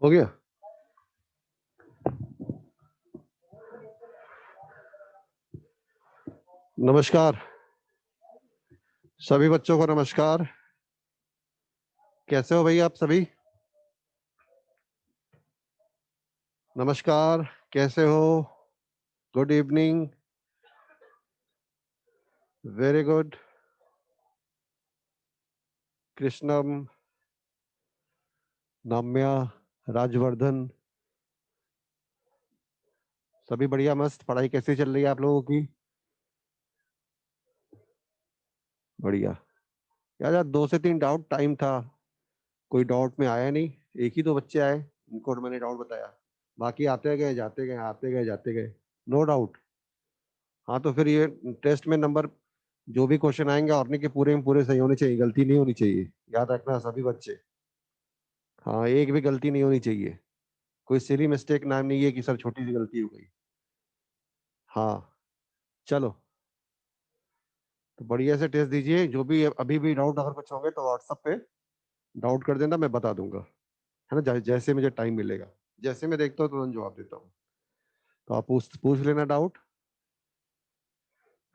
हो गया। नमस्कार सभी बच्चों को, नमस्कार। कैसे हो भाई आप सभी? नमस्कार, कैसे हो? Good evening. Very good. Krishnam, Namya, Rajvardhan, सभी बढ़िया मस्त। पढ़ाई कैसी चल रही है आप लोगों की? बढ़िया। यार यार 2 से 3 डाउट टाइम था, कोई डाउट में आया नहीं। एक ही दो बच्चे आए, उनको मैंने डाउट बताया। बाकी आते गए जाते गए, आते गए जाते गए। No doubt. हाँ तो फिर ये टेस्ट में नंबर, जो भी क्वेश्चन आएंगे और के पूरे में पूरे सही होने चाहिए, गलती नहीं होनी चाहिए। याद रखना सभी बच्चे। हाँ, एक भी गलती नहीं होनी चाहिए। कोई सिली मिस्टेक नाम नहीं है कि सर छोटी सी गलती हो गई। हाँ, चलो। तो बढ़िया से टेस्ट दीजिए। जो भी अभी भी डाउट अगर कुछ होंगे तो व्हाट्सएप पे डाउट कर देना, मैं बता दूंगा। है ना? जैसे मुझे टाइम मिलेगा, जैसे मैं देखता हूँ तुरंत जवाब देता हूँ। तो आप पूछ पूछ लेना डाउट।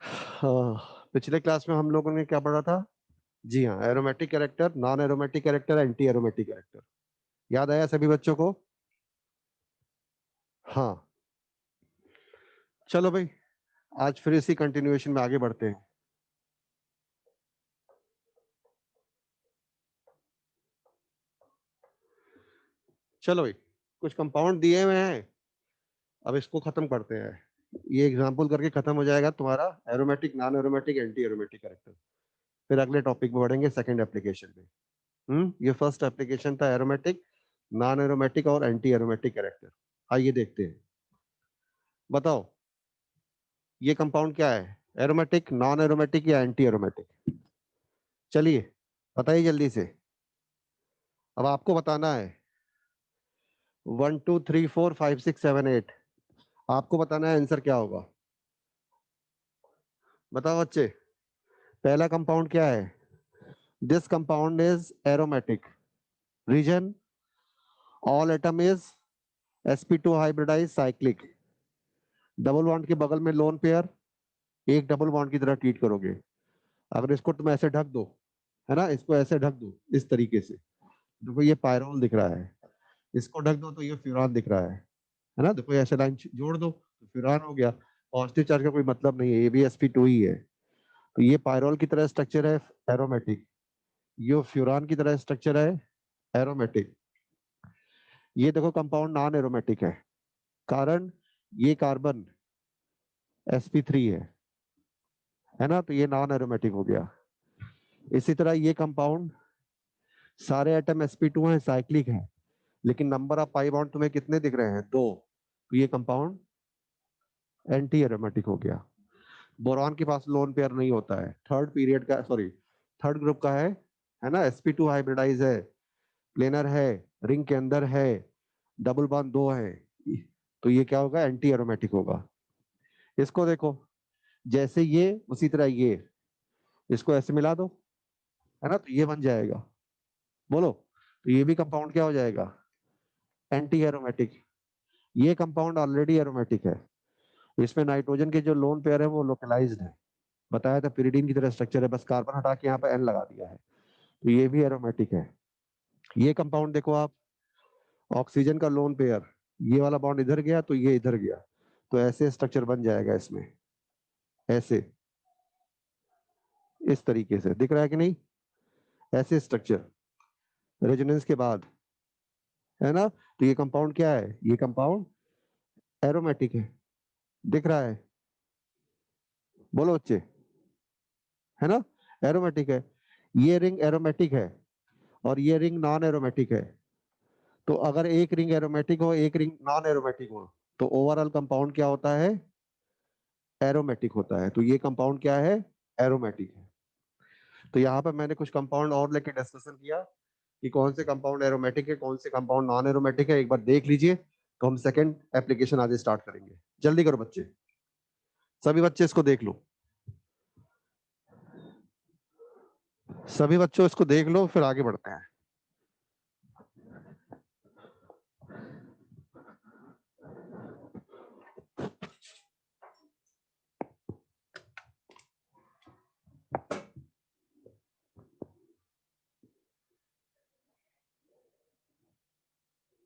हाँ, पिछले क्लास में हम लोगों ने क्या पढ़ा था? जी हाँ, aromatic character, non aromatic character, anti aromatic character. याद आया सभी बच्चों को? हाँ। चलो भाई, आज फिर इसी कंटिन्यूएशन में आगे बढ़ते हैं। चलो भाई, कुछ कंपाउंड दिए हुए हैं, अब इसको खत्म करते हैं। ये एग्जाम्पल करके खत्म हो जाएगा तुम्हारा aromatic, non aromatic, anti aromatic character. फिर अगले टॉपिक में बढ़ेंगे, सेकंड एप्लीकेशन में। ये फर्स्ट एप्लीकेशन था एरोमेटिक, नॉन एरोमेटिक और एंटी एरोमेटिक कैरेक्टर। आइए देखते हैं। बताओ, ये कंपाउंड क्या है? एरोमेटिक, नॉन एरोमेटिक या एंटी एरोमेटिक? चलिए बताइए जल्दी से। अब आपको बताना है। 1 2 3 4 5 6 7 8, आपको बताना है आंसर क्या होगा। बताओ बच्चे, पहला कंपाउंड क्या है? This compound is aromatic. Reason, all atom is sp2 hybridize cyclic. Double bond के बगल में लोन पेयर, एक डबल बॉन्ड की तरह ट्रीट करोगे। अगर इसको तुम ऐसे ढक दो, है ना, इसको ऐसे ढक दो इस तरीके से, देखो ये पायरोल दिख रहा है। इसको ढक दो तो ये फ्यूरान दिख रहा है ना? देखो ऐसे लाइन जोड़ दो तो फ्यूरान हो गया। पॉजिटिव चार्ज का कोई मतलब नहीं है, ये भी sp2 ही है। तो ये पायरोल की तरह स्ट्रक्चर है, एरोमेटिक। ये फ्यूरान की तरह स्ट्रक्चर है, एरोमेटिक। ये देखो कंपाउंड नॉन एरोमेटिक है, कारण ये कार्बन sp3 है ना? तो ये नॉन एरोमेटिक हो गया। इसी तरह ये कंपाउंड, सारे एटम sp2 हैं, साइक्लिक हैं, लेकिन नंबर ऑफ पाई बॉन्ड तुम्हें कितने दिख रहे हैं? 2। तो ये कंपाउंड एंटी एरोमेटिक हो गया। बोरॉन के पास लोन पेयर नहीं होता है, थर्ड पीरियड का, सॉरी थर्ड ग्रुप का है ना? sp2 हाइब्रिडाइज है, प्लेनर है, रिंग के अंदर है, डबल बॉन्ड 2 है। तो ये क्या होगा? एंटी एरोमेटिक होगा। इसको देखो, जैसे ये उसी तरह ये, इसको ऐसे मिला दो, है ना? तो ये बन जाएगा। बोलो, तो ये भी कंपाउंड क्या हो जाएगा? Anti aromatic. ये कंपाउंड ऑलरेडी एरोमेटिक है। इसमें नाइट्रोजन के जो लोन पेयर है वो लोकलाइज्ड है। बताया था पिरिडीन की तरह स्ट्रक्चर है, बस कार्बन हटा के यहाँ पे एन लगा दिया है। तो ये भी एरोमेटिक है। ये कंपाउंड देखो आप, ऑक्सीजन का लोन पेयर, ये वाला बॉन्ड इधर गया तो ये इधर गया, तो ऐसे स्ट्रक्चर बन जाएगा इसमें, ऐसे, इस तरीके से दिख रहा है कि नहीं? ऐसे स्ट्रक्चर रेजोनेंस के बाद, है ना? तो ये कंपाउंड क्या है? ये कंपाउंड एरोमेटिक है। दिख रहा है? बोलो बच्चे, है ना? एरोमेटिक है। ये रिंग एरोमेटिक है और ये रिंग नॉन एरोमेटिक है। तो अगर एक रिंग एरोमेटिक हो, एक रिंग नॉन एरोमेटिक हो, तो ओवरऑल कंपाउंड क्या होता है? एरोमेटिक होता है। तो ये कंपाउंड क्या है? एरोमेटिक है। तो यहाँ पर मैंने कुछ कंपाउंड और लेके डिस्कशन किया कि कौन से कंपाउंड एरोमेटिक है, कौन से कंपाउंड नॉन एरोमेटिक है। एक बार देख लीजिए, तो हम सेकंड एप्लीकेशन आज स्टार्ट करेंगे। जल्दी करो बच्चे, सभी बच्चे इसको देख लो। सभी बच्चों इसको देख लो, फिर आगे बढ़ते हैं।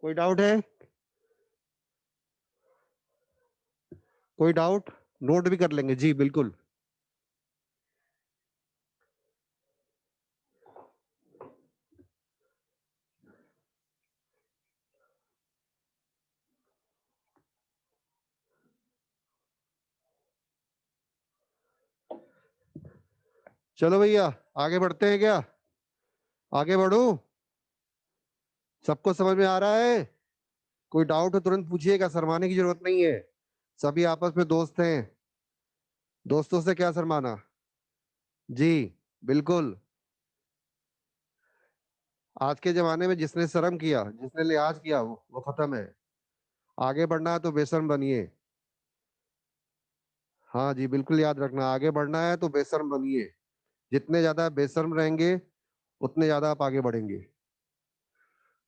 कोई डाउट है? कोई डाउट? नोट भी कर लेंगे जी, बिल्कुल। चलो भैया, आगे बढ़ते हैं क्या? आगे बढ़ू? सबको समझ में आ रहा है? कोई डाउट हो तुरंत पूछिएगा, शर्माने की जरूरत नहीं है। सभी आपस में दोस्त हैं, दोस्तों से क्या शर्माना। जी बिल्कुल। आज के जमाने में जिसने शर्म किया, जिसने लिहाज किया, वो खत्म है। आगे बढ़ना है तो बेशर्म बनिए। हाँ जी, बिल्कुल याद रखना, आगे बढ़ना है तो बेशर्म बनिए। जितने ज्यादा बेशर्म रहेंगे उतने ज्यादा आप आगे बढ़ेंगे।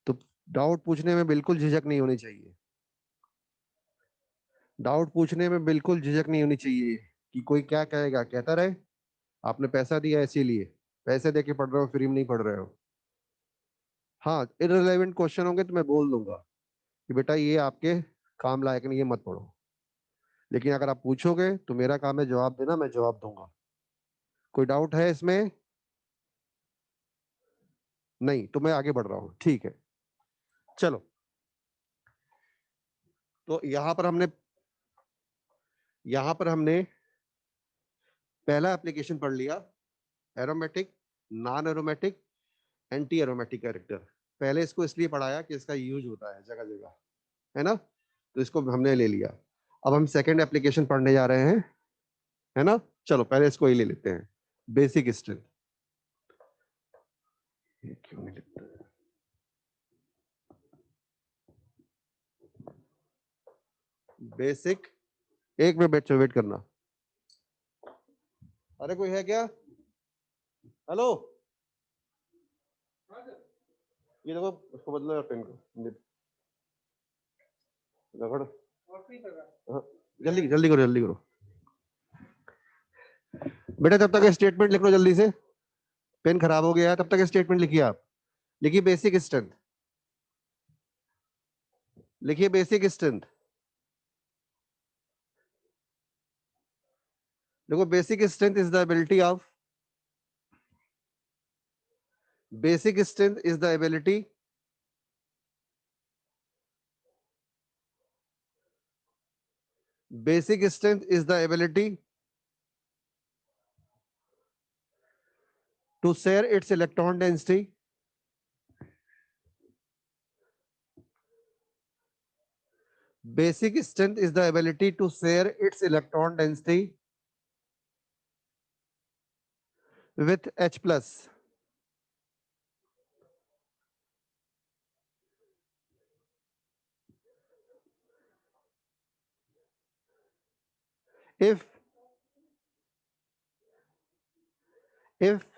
तो डाउट पूछने में बिल्कुल झिझक नहीं होनी चाहिए। डाउट पूछने में बिल्कुल झिझक नहीं होनी चाहिए कि कोई क्या कहेगा, कहता रहे। आपने पैसा दिया इसीलिए, पैसे दे के पढ़ रहे हो, फ्री में नहीं पढ़ रहे हो। हाँ, इररिलेवेंट क्वेश्चन होंगे तो मैं बोल दूंगा कि बेटा ये आपके काम लायक नहीं है, मत पढ़ो। लेकिन अगर आप पूछोगे तो मेरा काम है जवाब देना, मैं जवाब दूंगा। कोई डाउट है इसमें? नहीं तो मैं आगे बढ़ रहा हूँ, ठीक है। चलो, तो यहां पर हमने पहला एप्लीकेशन पढ़ लिया, aromatic, non aromatic, anti aromatic character. पहले इसको इसलिए पढ़ाया कि इसका यूज होता है जगह जगह, है ना, तो इसको हमने ले लिया। अब हम सेकंड एप्लीकेशन पढ़ने जा रहे हैं, है ना। चलो पहले इसको ही ले लेते हैं, बेसिक स्ट्रेंथ। क्यों नहीं लिखता है? बेसिक, एक में बैठ वेट करना। अरे कोई है क्या? हेलो, ये देखो, उसको बदलो यार, पेन को रगड़। हाँ, जल्दी जल्दी करो, जल्दी करो बेटा। तब तक स्टेटमेंट लिख लो जल्दी से, पेन खराब हो गया है, तब तक स्टेटमेंट लिखिए आप। लिखिए बेसिक स्ट्रेंथ, लिखिए बेसिक स्ट्रेंथ। देखो, basic strength is the ability of, basic strength is the ability, basic strength is the ability to share its electron density basic strength is the ability to share its electron density with H plus if if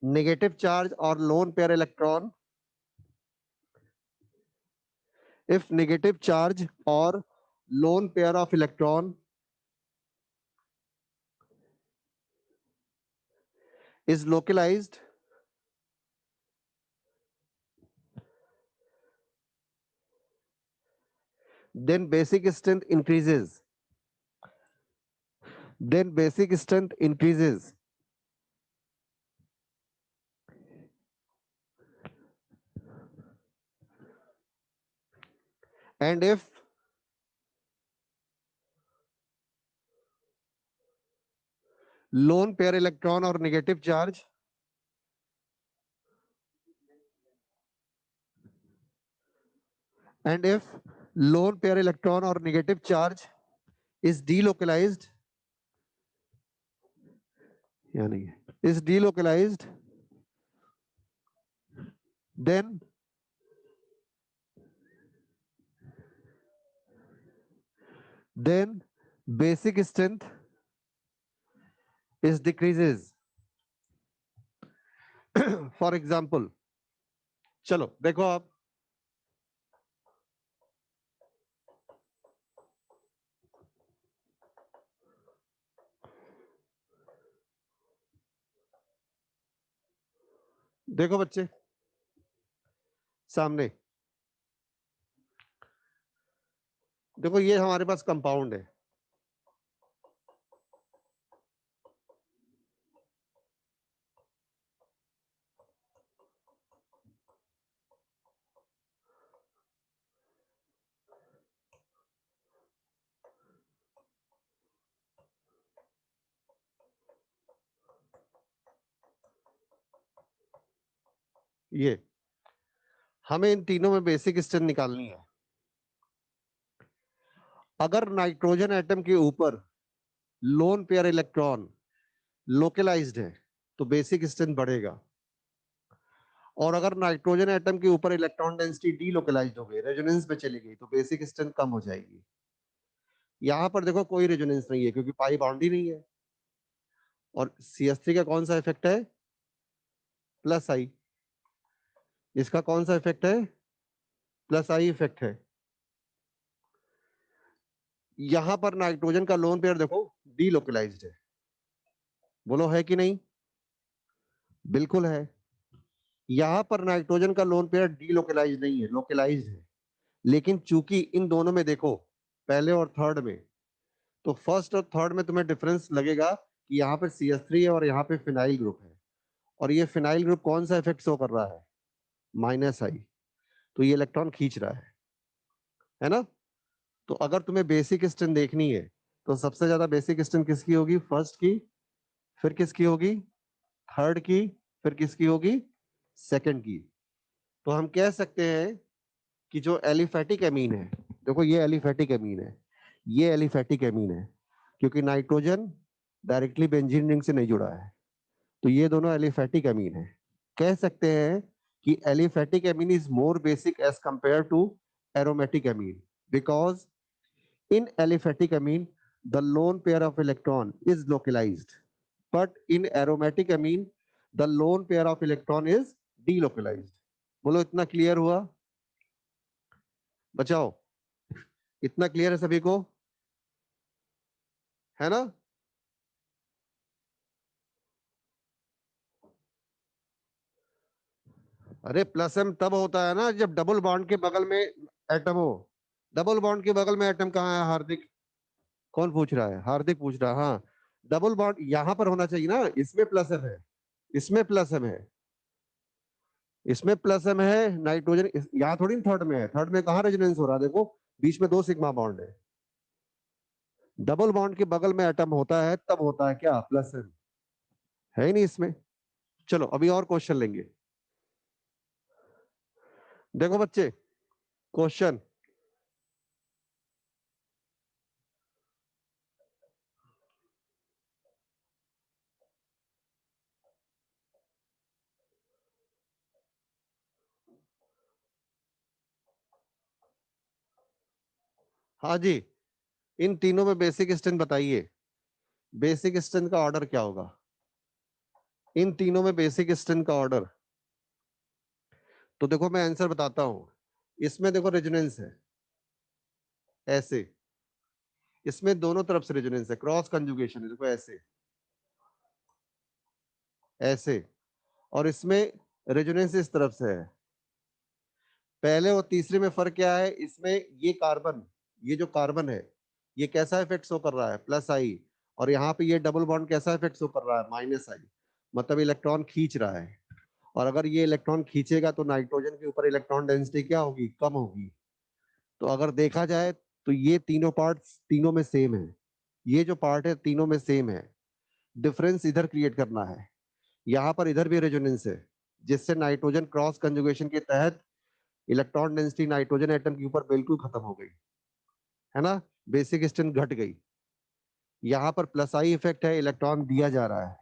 negative charge or lone pair electron, if negative charge or lone pair of electron is localized, then basic strength increases, then basic strength increases. And if lone pair electron or negative charge and if lone pair electron or negative charge is delocalized, yani is delocalized, then basic strength is decreases. For example, चलो देखो आप, देखो बच्चे सामने, देखो ये हमारे पास compound है, ये हमें इन तीनों में बेसिक स्ट्रेंथ निकालनी है। अगर नाइट्रोजन एटम के ऊपर लोन पेयर इलेक्ट्रॉन लोकलाइज्ड है तो बेसिक स्ट्रेंथ बढ़ेगा, और अगर नाइट्रोजन एटम के ऊपर इलेक्ट्रॉन डेंसिटी डीलोकलाइज्ड हो गई, रेजोनेंस में चली गई, तो बेसिक स्ट्रेंथ कम हो जाएगी। यहां पर देखो कोई रेजोनेंस नहीं है क्योंकि पाई बाउंड ही नहीं है, और CH3 का कौन सा इफेक्ट है, प्लस आई। इसका कौन सा इफेक्ट है, प्लस आई इफेक्ट है। यहां पर नाइट्रोजन का लोन पेयर देखो डीलोकलाइज्ड है, बोलो है कि नहीं, बिल्कुल है। यहां पर नाइट्रोजन का लोन पेयर डीलोकलाइज्ड नहीं है, लोकलाइज्ड है। लेकिन चूंकि इन दोनों में देखो, पहले और थर्ड में, तो फर्स्ट और थर्ड में तुम्हें डिफरेंस लगेगा कि यहाँ पे CH3 है और यहाँ पे फिनाइल ग्रुप है, और ये फिनाइल ग्रुप कौन सा इफेक्ट शो कर रहा है, माइनस आई। तो ये इलेक्ट्रॉन खींच रहा है ना। तो अगर तुम्हें बेसिक स्ट्रेंथ देखनी है तो सबसे ज्यादा बेसिक स्ट्रेंथ किसकी होगी, फर्स्ट की, फिर किसकी होगी, थर्ड की, फिर किसकी होगी, सेकंड की। तो हम कह सकते हैं कि जो एलिफेटिक एमीन है, देखो ये एलिफेटिक एमीन है, ये एलिफेटिक एमीन है, क्योंकि नाइट्रोजन डायरेक्टली बेंजीन रिंग से नहीं जुड़ा है, तो ये दोनों एलिफेटिक एमीन है। कह सकते हैं कि aliphatic amine is more basic as compare to aromatic amine, because in aliphatic amine the lone pair of electron is localized, but in aromatic amine the lone pair of electron is delocalized। बोलो इतना clear हुआ, बचाओ, इतना clear है सभी को, है ना। अरे प्लस एम तब होता है ना जब डबल बॉन्ड के बगल में एटम हो। डबल बॉन्ड के बगल में एटम कहाँ है, हार्दिक, कौन पूछ रहा है, हार्दिक पूछ रहा है, हाँ। डबल बॉन्ड यहाँ पर होना चाहिए ना, इसमें प्लस एम है, इसमें प्लस एम है, इसमें प्लस एम है, नाइट्रोजन यहाँ थोड़ी थर्ड में है, थर्ड में कहाँ रेजोनेंस हो रहा है, देखो बीच में 2 सिग्मा बॉन्ड है। डबल बॉन्ड के बगल में एटम होता है तब होता है क्या, प्लस एम, है ही नहीं इसमें। चलो अभी और क्वेश्चन लेंगे। देखो बच्चे, क्वेश्चन, हाँ जी, इन तीनों में बेसिक स्ट्रेंथ बताइए, बेसिक स्ट्रेंथ का ऑर्डर क्या होगा, इन तीनों में बेसिक स्ट्रेंथ का ऑर्डर। तो देखो मैं आंसर बताता हूं, इसमें देखो रेजोनेंस है ऐसे, इसमें दोनों तरफ से रेजोनेंस है, क्रॉस कंजुगेशन है, देखो ऐसे, ऐसे, और इसमें रेजोनेंस इस तरफ से है। पहले और तीसरे में फर्क क्या है, इसमें ये कार्बन, ये जो कार्बन है, ये कैसा इफेक्ट शो कर रहा है, प्लस आई, और यहाँ पे ये डबल बॉन्ड कैसा इफेक्ट शो कर रहा है, माइनस आई, मतलब इलेक्ट्रॉन खींच रहा है। और अगर ये इलेक्ट्रॉन खींचेगा तो नाइट्रोजन के ऊपर इलेक्ट्रॉन डेंसिटी क्या होगी, कम होगी। तो अगर देखा जाए तो ये तीनों पार्ट तीनों में सेम है, ये जो पार्ट है तीनों में सेम है, डिफरेंस इधर क्रिएट करना है। यहाँ पर इधर भी रेजोनेंस है, जिससे नाइट्रोजन क्रॉस कंजुगेशन के तहत इलेक्ट्रॉन डेंसिटी नाइट्रोजन एटम के ऊपर बिल्कुल खत्म हो गई, है ना, बेसिक स्ट्रेंथ घट गई। यहाँ पर प्लस आई इफेक्ट है, इलेक्ट्रॉन दिया जा रहा है,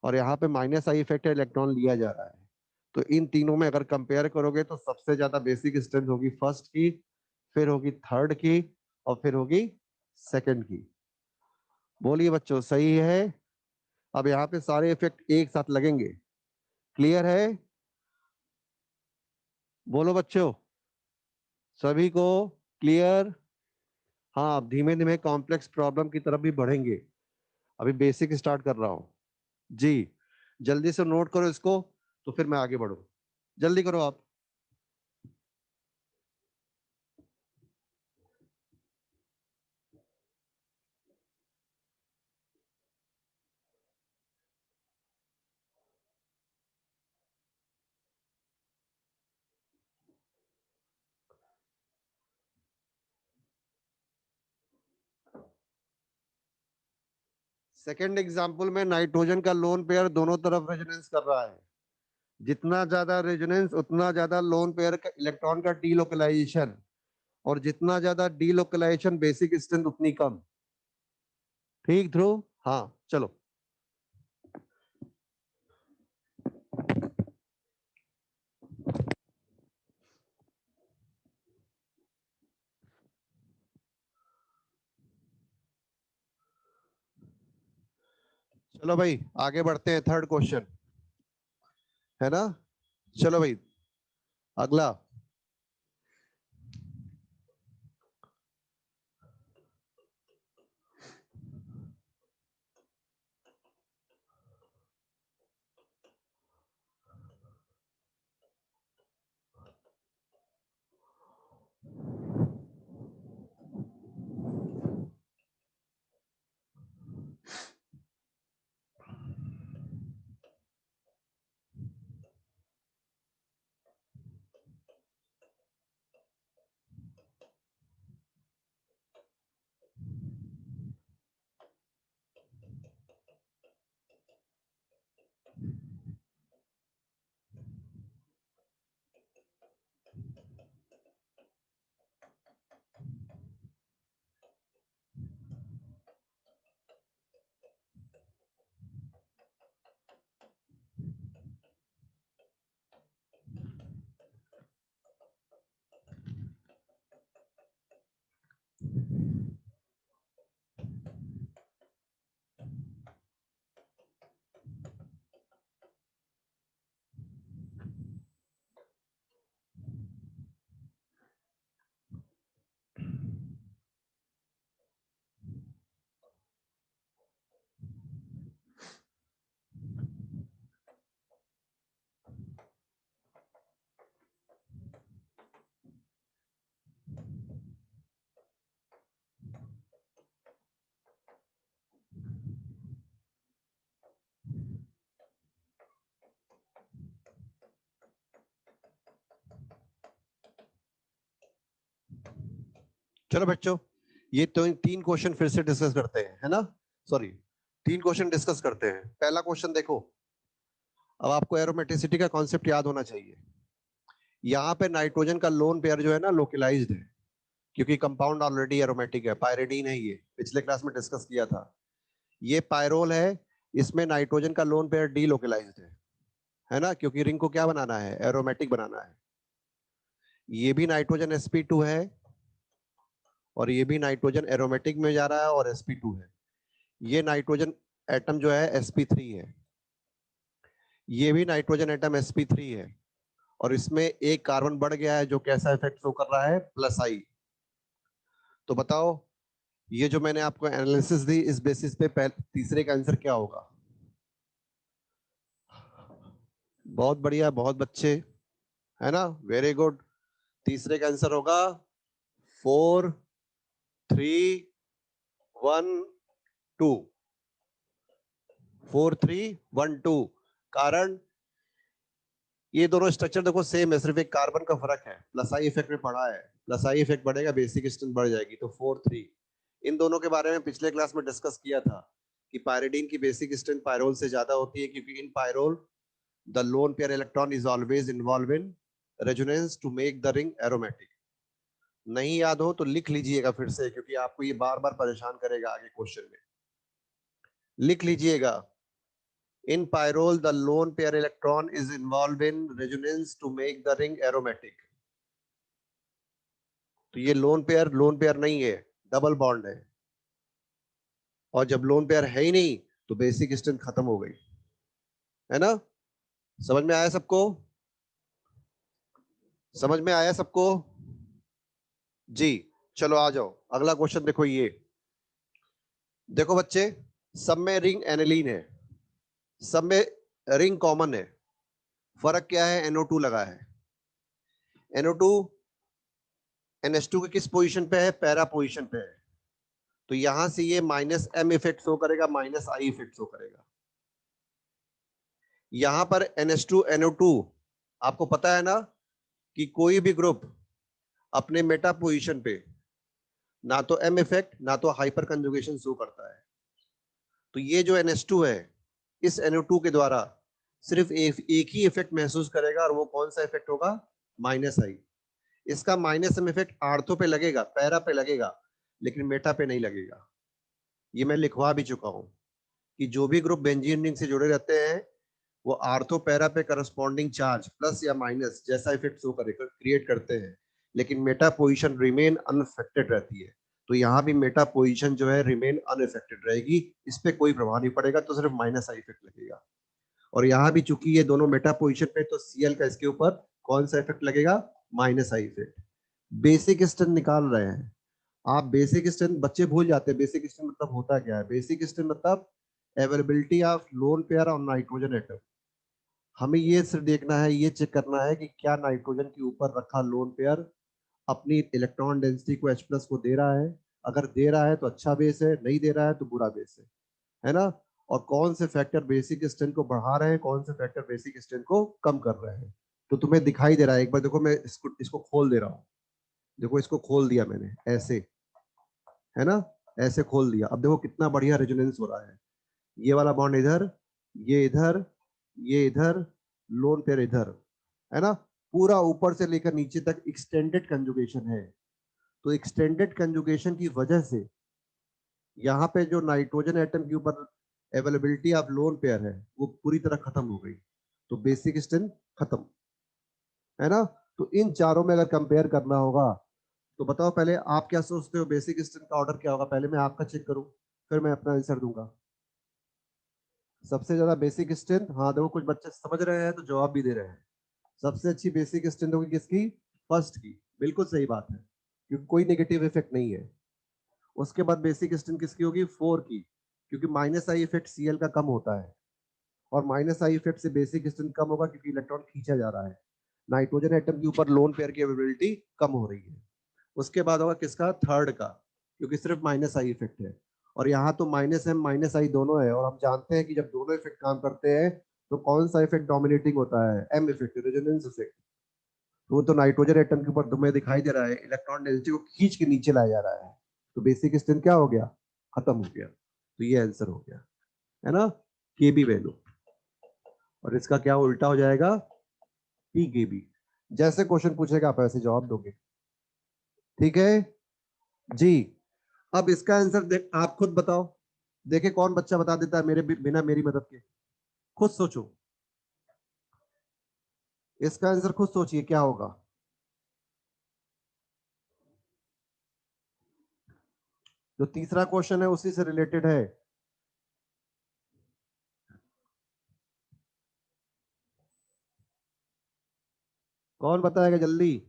और यहाँ पे माइनस आई इफेक्ट है, इलेक्ट्रॉन लिया जा रहा है। तो इन तीनों में अगर कंपेयर करोगे तो सबसे ज्यादा बेसिक स्ट्रेंथ होगी फर्स्ट की, फिर होगी थर्ड की, और फिर होगी सेकंड की। बोलिए बच्चों, सही है। अब यहाँ पे सारे इफेक्ट एक साथ लगेंगे, क्लियर है, बोलो बच्चों, सभी को क्लियर। हाँ, अब धीमे धीमे कॉम्प्लेक्स प्रॉब्लम की तरफ भी बढ़ेंगे, अभी बेसिक स्टार्ट कर रहा हूँ जी। जल्दी से नोट करो इसको, तो फिर मैं आगे बढ़ू, जल्दी करो आप। सेकेंड एग्जाम्पल में नाइट्रोजन का लोन पेयर दोनों तरफ रेजोनेंस कर रहा है। जितना ज्यादा रेजोनेंस उतना ज्यादा लोन पेयर का इलेक्ट्रॉन का डीलोकलाइजेशन, और जितना ज्यादा डीलोकलाइजेशन बेसिक स्ट्रेंथ उतनी कम। ठीक ध्रुव? हाँ चलो। चलो भाई आगे बढ़ते हैं, थर्ड क्वेश्चन है ना। चलो भाई अगला। चलो बच्चों ये तो तीन क्वेश्चन फिर से डिस्कस करते हैं, है ना। सॉरी, तीन क्वेश्चन डिस्कस करते हैं। पहला क्वेश्चन देखो, अब आपको एरोमेटिसिटी का कॉन्सेप्ट याद होना चाहिए। यहाँ पे नाइट्रोजन का लोन पेयर जो है ना लोकलाइज्ड है, क्योंकि कंपाउंड ऑलरेडी एरोमेटिक है, पायरिडीन है, ये पिछले क्लास में डिस्कस किया था। ये पायरोल है, इसमें नाइट्रोजन का लोन पेयर डी लोकलाइज्ड है ना, क्योंकि रिंग को क्या बनाना है, एरोमेटिक बनाना है। ये भी नाइट्रोजन sp2 है, और ये भी नाइट्रोजन एरोमेटिक में जा रहा है और sp2 है। ये नाइट्रोजन एटम जो है sp3 है, ये भी नाइट्रोजन एटम sp3 है, और इसमें एक कार्बन बढ़ गया है जो कैसा इफेक्ट शो कर रहा है, प्लस आई। तो बताओ ये जो मैंने आपको एनालिसिस दी इस बेसिस पे तीसरे का आंसर क्या होगा। बहुत बढ़िया, बहुत बच्चे, है ना, वेरी गुड। तीसरे का आंसर होगा 4 3 1 2। 4 3 1 2। कारण ये दोनों स्ट्रक्चर देखो सेम है, सिर्फ एक कार्बन का फर्क है, प्लस आई इफेक्ट में पड़ा है। प्लस आई इफेक्ट बढ़ेगा, बेसिक स्ट्रेंथ बढ़ जाएगी, तो 4 3। इन दोनों के बारे में पिछले क्लास में डिस्कस किया था कि पायरिडीन की बेसिक स्ट्रेंथ पायरोल से ज्यादा होती है, क्योंकि in pyrrole the lone pair electron is always involve in resonance to make the ring aromatic. नहीं याद हो तो लिख लीजिएगा फिर से, क्योंकि आपको ये बार बार परेशान करेगा आगे क्वेश्चन में। लिख लीजिएगा, in pyrrole the lone pair electron is involved in resonance to make the ring aromatic। तो ये लोन पेयर नहीं है, डबल बॉन्ड है, और जब लोन पेयर है ही नहीं तो बेसिक स्ट्रेंथ खत्म हो गई, है ना। समझ में आया सबको? समझ में आया सबको? जी। चलो आ जाओ अगला क्वेश्चन देखो। ये देखो बच्चे, सब में रिंग एनिलीन है, सब में रिंग कॉमन है। फर्क क्या है, NO2 लगा है। NO2 NH2 के किस पोजीशन पे है, पैरा पोजीशन पे है। तो यहां से ये -m इफेक्ट शो करेगा, -I इफेक्ट शो करेगा। यहां पर NH2 NO2 आपको पता है ना कि कोई भी ग्रुप अपने मेटा पोजीशन पे ना तो M इफेक्ट ना तो हाइपर कंजुगेशन शो करता है। तो तो ये जो NH2 है, इस NO2 के द्वारा सिर्फ एक ही इफेक्ट महसूस करेगा, और वो कौन सा इफेक्ट होगा? -I। इसका माइनस इफेक्ट आर्थो पे लगेगा, पैरा पे लगेगा, लेकिन मेटा पे नहीं लगेगा। ये मैं लिखवा भी चुका हूं कि जो भी ग्रुप बेंजीन रिंग से जुड़े रहते हैं वो आर्थो पैरा पे करस्पॉन्डिंग चार्ज प्लस या माइनस जैसा इफेक्ट शो क्रिएट करते हैं, लेकिन मेटा पोजीशन रिमेन अनअफेक्टेड रहती है। तो यहाँ भी मेटा पोजीशन जो है रिमेन अनअफेक्टेड रहेगी, इस पे कोई प्रभाव नहीं पड़ेगा, तो सिर्फ -I इफेक्ट लगेगा। और यहाँ भी चूंकि ये दोनों मेटा पोजीशन पे, तो Cl का इसके ऊपर कौन सा इफेक्ट लगेगा? -I effect. बेसिक स्ट्रेंथ निकाल रहे हैं आप। बेसिक स्ट्रेंथ बच्चे भूल जाते हैं। बेसिक स्ट्रेंथ मतलब होता क्या है? बेसिक स्ट्रेंथ मतलब availability of lone pair on nitrogen atom. हमें ये सिर्फ देखना है, ये चेक करना है कि क्या नाइट्रोजन के ऊपर रखा लोन पेयर अपनी इलेक्ट्रॉन डेंसिटी को H+ को दे रहा है। अगर दे रहा है तो अच्छा बेस है, नहीं दे रहा है तो बुरा बेस है ना? और कौन से फैक्टर बेसिक स्ट्रेंथ को बढ़ा रहे हैं, कौन से फैक्टर बेसिक स्ट्रेंथ को कम कर रहे हैं। तो तुम्हें दिखाई दे रहा है, एक बार देखो, मैं इसको खोल दे रहा हूँ। देखो, इसको खोल दिया मैंने ऐसे, है ना? ऐसे खोल दिया। अब देखो कितना बढ़िया रेजोनेंस हो रहा है। ये वाला बॉन्ड इधर, ये इधर, ये इधर, लोन पेयर इधर, है ना? पूरा ऊपर से लेकर नीचे तक एक्सटेंडेड कंजुगेशन है। तो एक्सटेंडेड कंजुगेशन की वजह से यहाँ पे जो नाइट्रोजन एटम के ऊपर अवेलेबिलिटी ऑफ लोन पेयर है वो पूरी तरह खत्म हो गई। तो बेसिक स्ट्रेंथ खत्म, है ना? तो इन चारों में अगर कंपेयर करना होगा तो बताओ पहले आप क्या सोचते हो, बेसिक स्ट्रेंथ का ऑर्डर क्या होगा? पहले मैं आपका चेक करूं, फिर मैं अपना आंसर दूंगा। सबसे ज्यादा बेसिक स्ट्रेंथ, हाँ देखो कुछ बच्चे समझ रहे हैं तो जवाब भी दे रहे हैं। सबसे अच्छी बेसिक स्ट्रेंथ होगी किसकी? फर्स्ट की। बिल्कुल सही बात है, क्योंकि कोई नेगेटिव इफेक्ट नहीं है। उसके बाद बेसिक स्ट्रेंथ किसकी होगी? 4 की, क्योंकि -I इफेक्ट Cl का कम होता है, और -I इफेक्ट से बेसिक स्ट्रेंथ कम होगा क्योंकि इलेक्ट्रॉन खींचा जा रहा है। नाइट्रोजन एटम के ऊपर लोन पेयर की अवेलेबिलिटी कम हो रही है। उसके बाद होगा किसका? थर्ड का, क्योंकि सिर्फ -I इफेक्ट है। और यहाँ तो -M -I दोनों है, और हम जानते हैं कि जब दोनों इफेक्ट काम करते हैं तो कौन सा इफेक्ट डोमिनेटिंग होता है? M effect, resonance effect. वो तो नाइट्रोजन एटम के ऊपर तुम्हें दिखाई दे रहा है, इलेक्ट्रॉन डेंसिटी को खींच के नीचे लाया जा रहा है। तो बेसिक स्ट्रेंथ क्या हो गया? खत्म हो गया। तो ये आंसर हो गया, है ना? KB value. और इसका क्या उल्टा हो जाएगा? PKB। जैसे क्वेश्चन पूछेगा आप ऐसे जवाब दोगे, ठीक है जी? अब इसका आंसर देख, आप खुद बताओ। देखे कौन बच्चा बता देता है मेरे बिना मेरी मदद के। खुद सोचो, इसका आंसर खुद सोचिए क्या होगा। जो तीसरा क्वेश्चन है उसी से रिलेटेड है। कौन बताएगा जल्दी?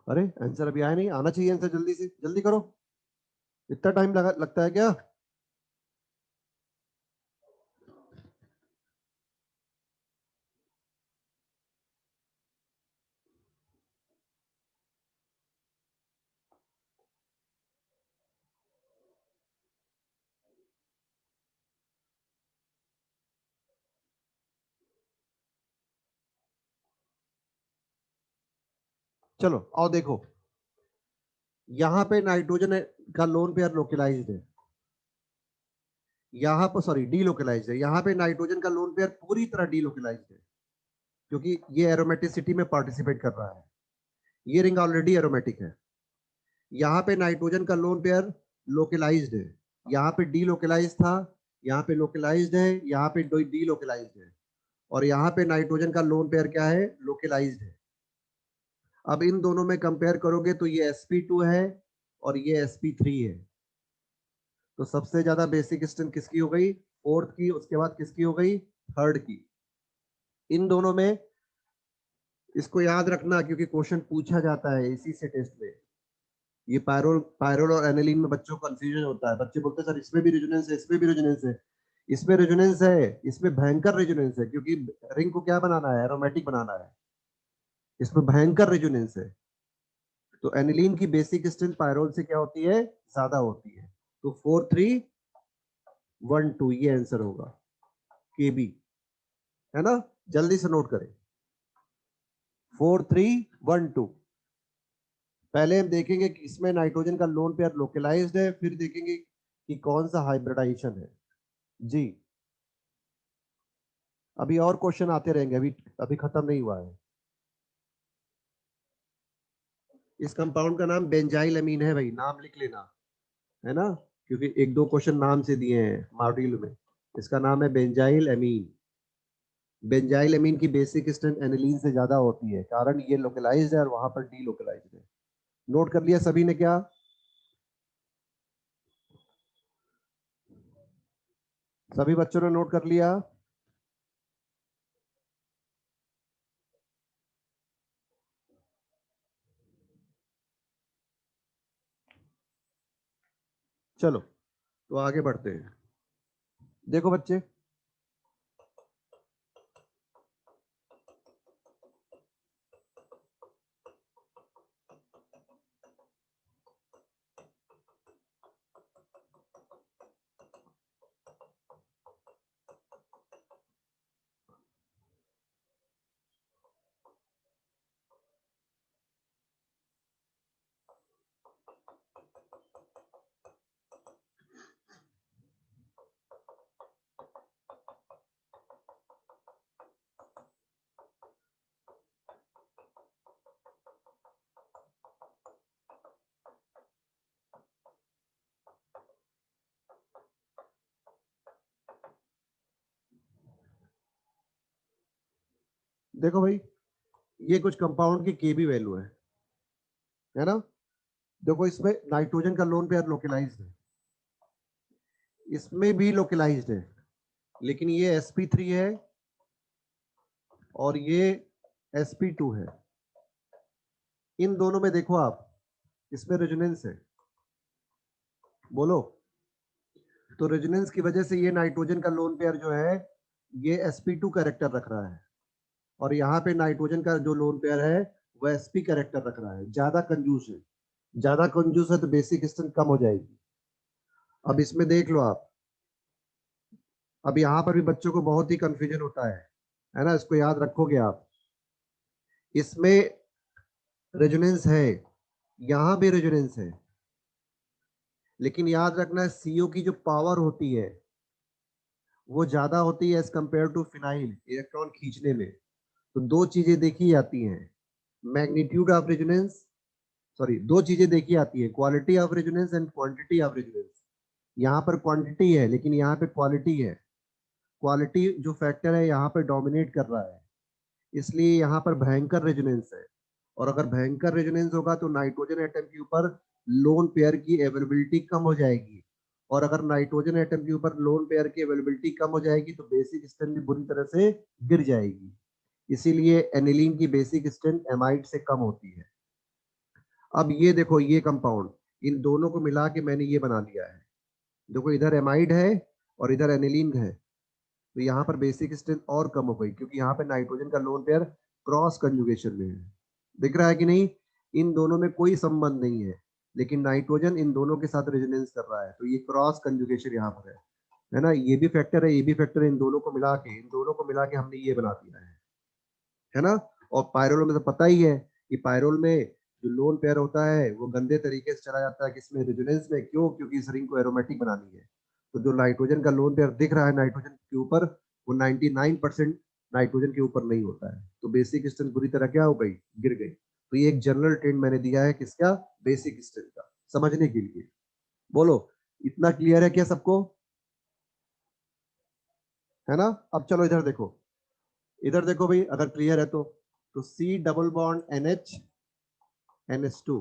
अरे आंसर अभी आया नहीं, आना चाहिए आंसर, जल्दी से जल्दी करो। इतना टाइम लगता है क्या? चलो आओ देखो, यहाँ पे नाइट्रोजन का लोन पेयर लोकलाइज्ड है, यहाँ पर सॉरी डीलोकलाइज्ड है। यहाँ पे नाइट्रोजन का लोन पेयर पूरी तरह डीलोकलाइज्ड है, क्योंकि ये एरोमेटिसिटी में पार्टिसिपेट कर रहा है। ये रिंग ऑलरेडी एरोमेटिक है। यहाँ पे नाइट्रोजन का लोन पेयर लोकलाइज्ड है, यहाँ पे डीलोकलाइज्ड था, यहाँ पे लोकलाइज्ड है, यहाँ पे डीलोकलाइज्ड है, और यहाँ पे नाइट्रोजन का लोन पेयर क्या है? लोकलाइज्ड है। अब इन दोनों में कंपेयर करोगे तो ये sp2 है और ये sp3 है। तो सबसे ज्यादा बेसिक स्ट्रेंथ किसकी हो गई? फोर्थ की। उसके बाद किसकी हो गई? थर्ड की। इन दोनों में, इसको याद रखना क्योंकि क्वेश्चन पूछा जाता है इसी से टेस्ट में। ये पायरोल पायरोल और एनिलीन में बच्चों को कंफ्यूजन होता है। बच्चे बोलते हैं सर इसमें भी रेजोनेंस है, इसमें भी रेजोनेंस है। इसमें रेजोनेंस है, इसमें भयंकर रेजोनेंस है, क्योंकि रिंग को क्या बनाना है? एरोमेटिक बनाना है। इसमें भयंकर रेजोनेंस है। तो एनिलीन की बेसिक स्ट्रेंथ पायरोल से क्या होती है? ज्यादा होती है। तो 4312 ये आंसर होगा, KB, है ना? जल्दी से नोट करें। 4312। पहले हम देखेंगे कि इसमें नाइट्रोजन का लोन पेयर लोकलाइज्ड है, फिर देखेंगे कि कौन सा हाइब्रिडाइजेशन है जी। अभी और क्वेश्चन आते रहेंगे, अभी अभी खत्म नहीं हुआ है। इस कंपाउंड का नाम बेंजाइल अमीन है भाई, नाम लिख लेना, है ना, क्योंकि एक दो क्वेश्चन नाम से दिए हैं मॉड्यूल में। इसका नाम है बेंजाइल अमीन। बेंजाइल अमीन की बेसिक स्ट्रेंथ एनिलीन से ज्यादा होती है, कारण ये लोकलाइज्ड है और वहां पर डी लोकलाइज्ड है। नोट कर लिया सभी ने क्या? सभी बच्चों ने नोट कर लिया? चलो तो आगे बढ़ते हैं। देखो बच्चे, देखो भाई, ये कुछ कंपाउंड की केबी वैल्यू है ना। देखो इसमें नाइट्रोजन का लोन पेयर लोकलाइज्ड है, इसमें भी लोकलाइज्ड है, लेकिन ये sp3 है और ये sp2 है। इन दोनों में देखो आप, इसमें रेजोनेंस है, बोलो। तो रेजोनेंस की वजह से ये नाइट्रोजन का लोन पेयर जो है ये sp2 कैरेक्टर रख रहा है, और यहाँ पे नाइट्रोजन का जो लोन पेयर है वह sp कैरेक्टर रख रहा है। ज्यादा कंजूस है, ज्यादा कंजूस है तो बेसिक स्ट्रेंथ कम हो जाएगी। अब इसमें देख लो आप, अब यहाँ पर भी बच्चों को बहुत ही कंफ्यूजन होता है ना, इसको याद रखोगे आप। इसमें रेजोनेंस है, यहाँ भी रेजोनेंस है, लेकिन याद रखना सीओ की जो पावर होती है वो ज्यादा होती है as compare to phenyl electron खींचने में। तो दो चीजें देखी जाती हैं, मैग्नीट्यूड ऑफ रेजोनेंस, सॉरी, दो चीजें देखी आती है, quality of resonance and quantity of resonance. यहाँ पर क्वांटिटी है लेकिन यहाँ पे क्वालिटी है। क्वालिटी जो फैक्टर है यहाँ पर डोमिनेट कर रहा है, इसलिए यहाँ पर भयंकर रेजोनेंस है। और अगर भयंकर रेजोनेंस होगा तो नाइट्रोजन एटम के ऊपर लोन पेयर की अवेलेबिलिटी कम हो जाएगी, और अगर नाइट्रोजन एटम के ऊपर लोन पेयर की अवेलेबिलिटी कम हो जाएगी तो बेसिक स्ट्रेंथ भी बुरी तरह से गिर जाएगी। इसीलिए एनिलीन की बेसिक स्ट्रेंथ एमाइड से कम होती है। अब ये देखो, ये कंपाउंड, इन दोनों को मिला के मैंने ये बना दिया है। देखो इधर एमाइड है और इधर एनिलीन है, तो यहाँ पर बेसिक स्ट्रेंथ और कम हो गई, क्योंकि यहाँ पे नाइट्रोजन का लोन पेयर क्रॉस कंजुगेशन में है। दिख रहा है कि नहीं? इन दोनों में कोई संबंध नहीं है, लेकिन नाइट्रोजन इन दोनों के साथ रेजोनेंस कर रहा है, तो ये क्रॉस कंजुगेशन यहाँ पर है ना। ये भी फैक्टर है, ये भी फैक्टर है, इन दोनों को मिला के, इन दोनों को मिला के हमने ये बना दिया है ना। और पायरोल में तो पता ही है कि पायरोल में जो लोन पेयर होता है वो गंदे तरीके से चला जाता है, किसमें? रेजोनेंस में। क्यों? क्योंकि इस रिंग को एरोमेटिक बनानी है। तो जो नाइट्रोजन का लोन पेयर दिख रहा है नाइट्रोजन के ऊपर, वो 99% नाइट्रोजन के ऊपर नहीं होता है, तो बेसिक स्ट्रेंथ बुरी तरह क्या हो गई? गिर गई। तो ये एक जनरल ट्रेंड मैंने दिया है किसका? बेसिक स्ट्रेंथ का, समझने के लिए। बोलो, इतना क्लियर है क्या सबको? है ना। अब चलो इधर देखो, इधर देखो भाई, अगर क्लियर है तो C double bond NH NH2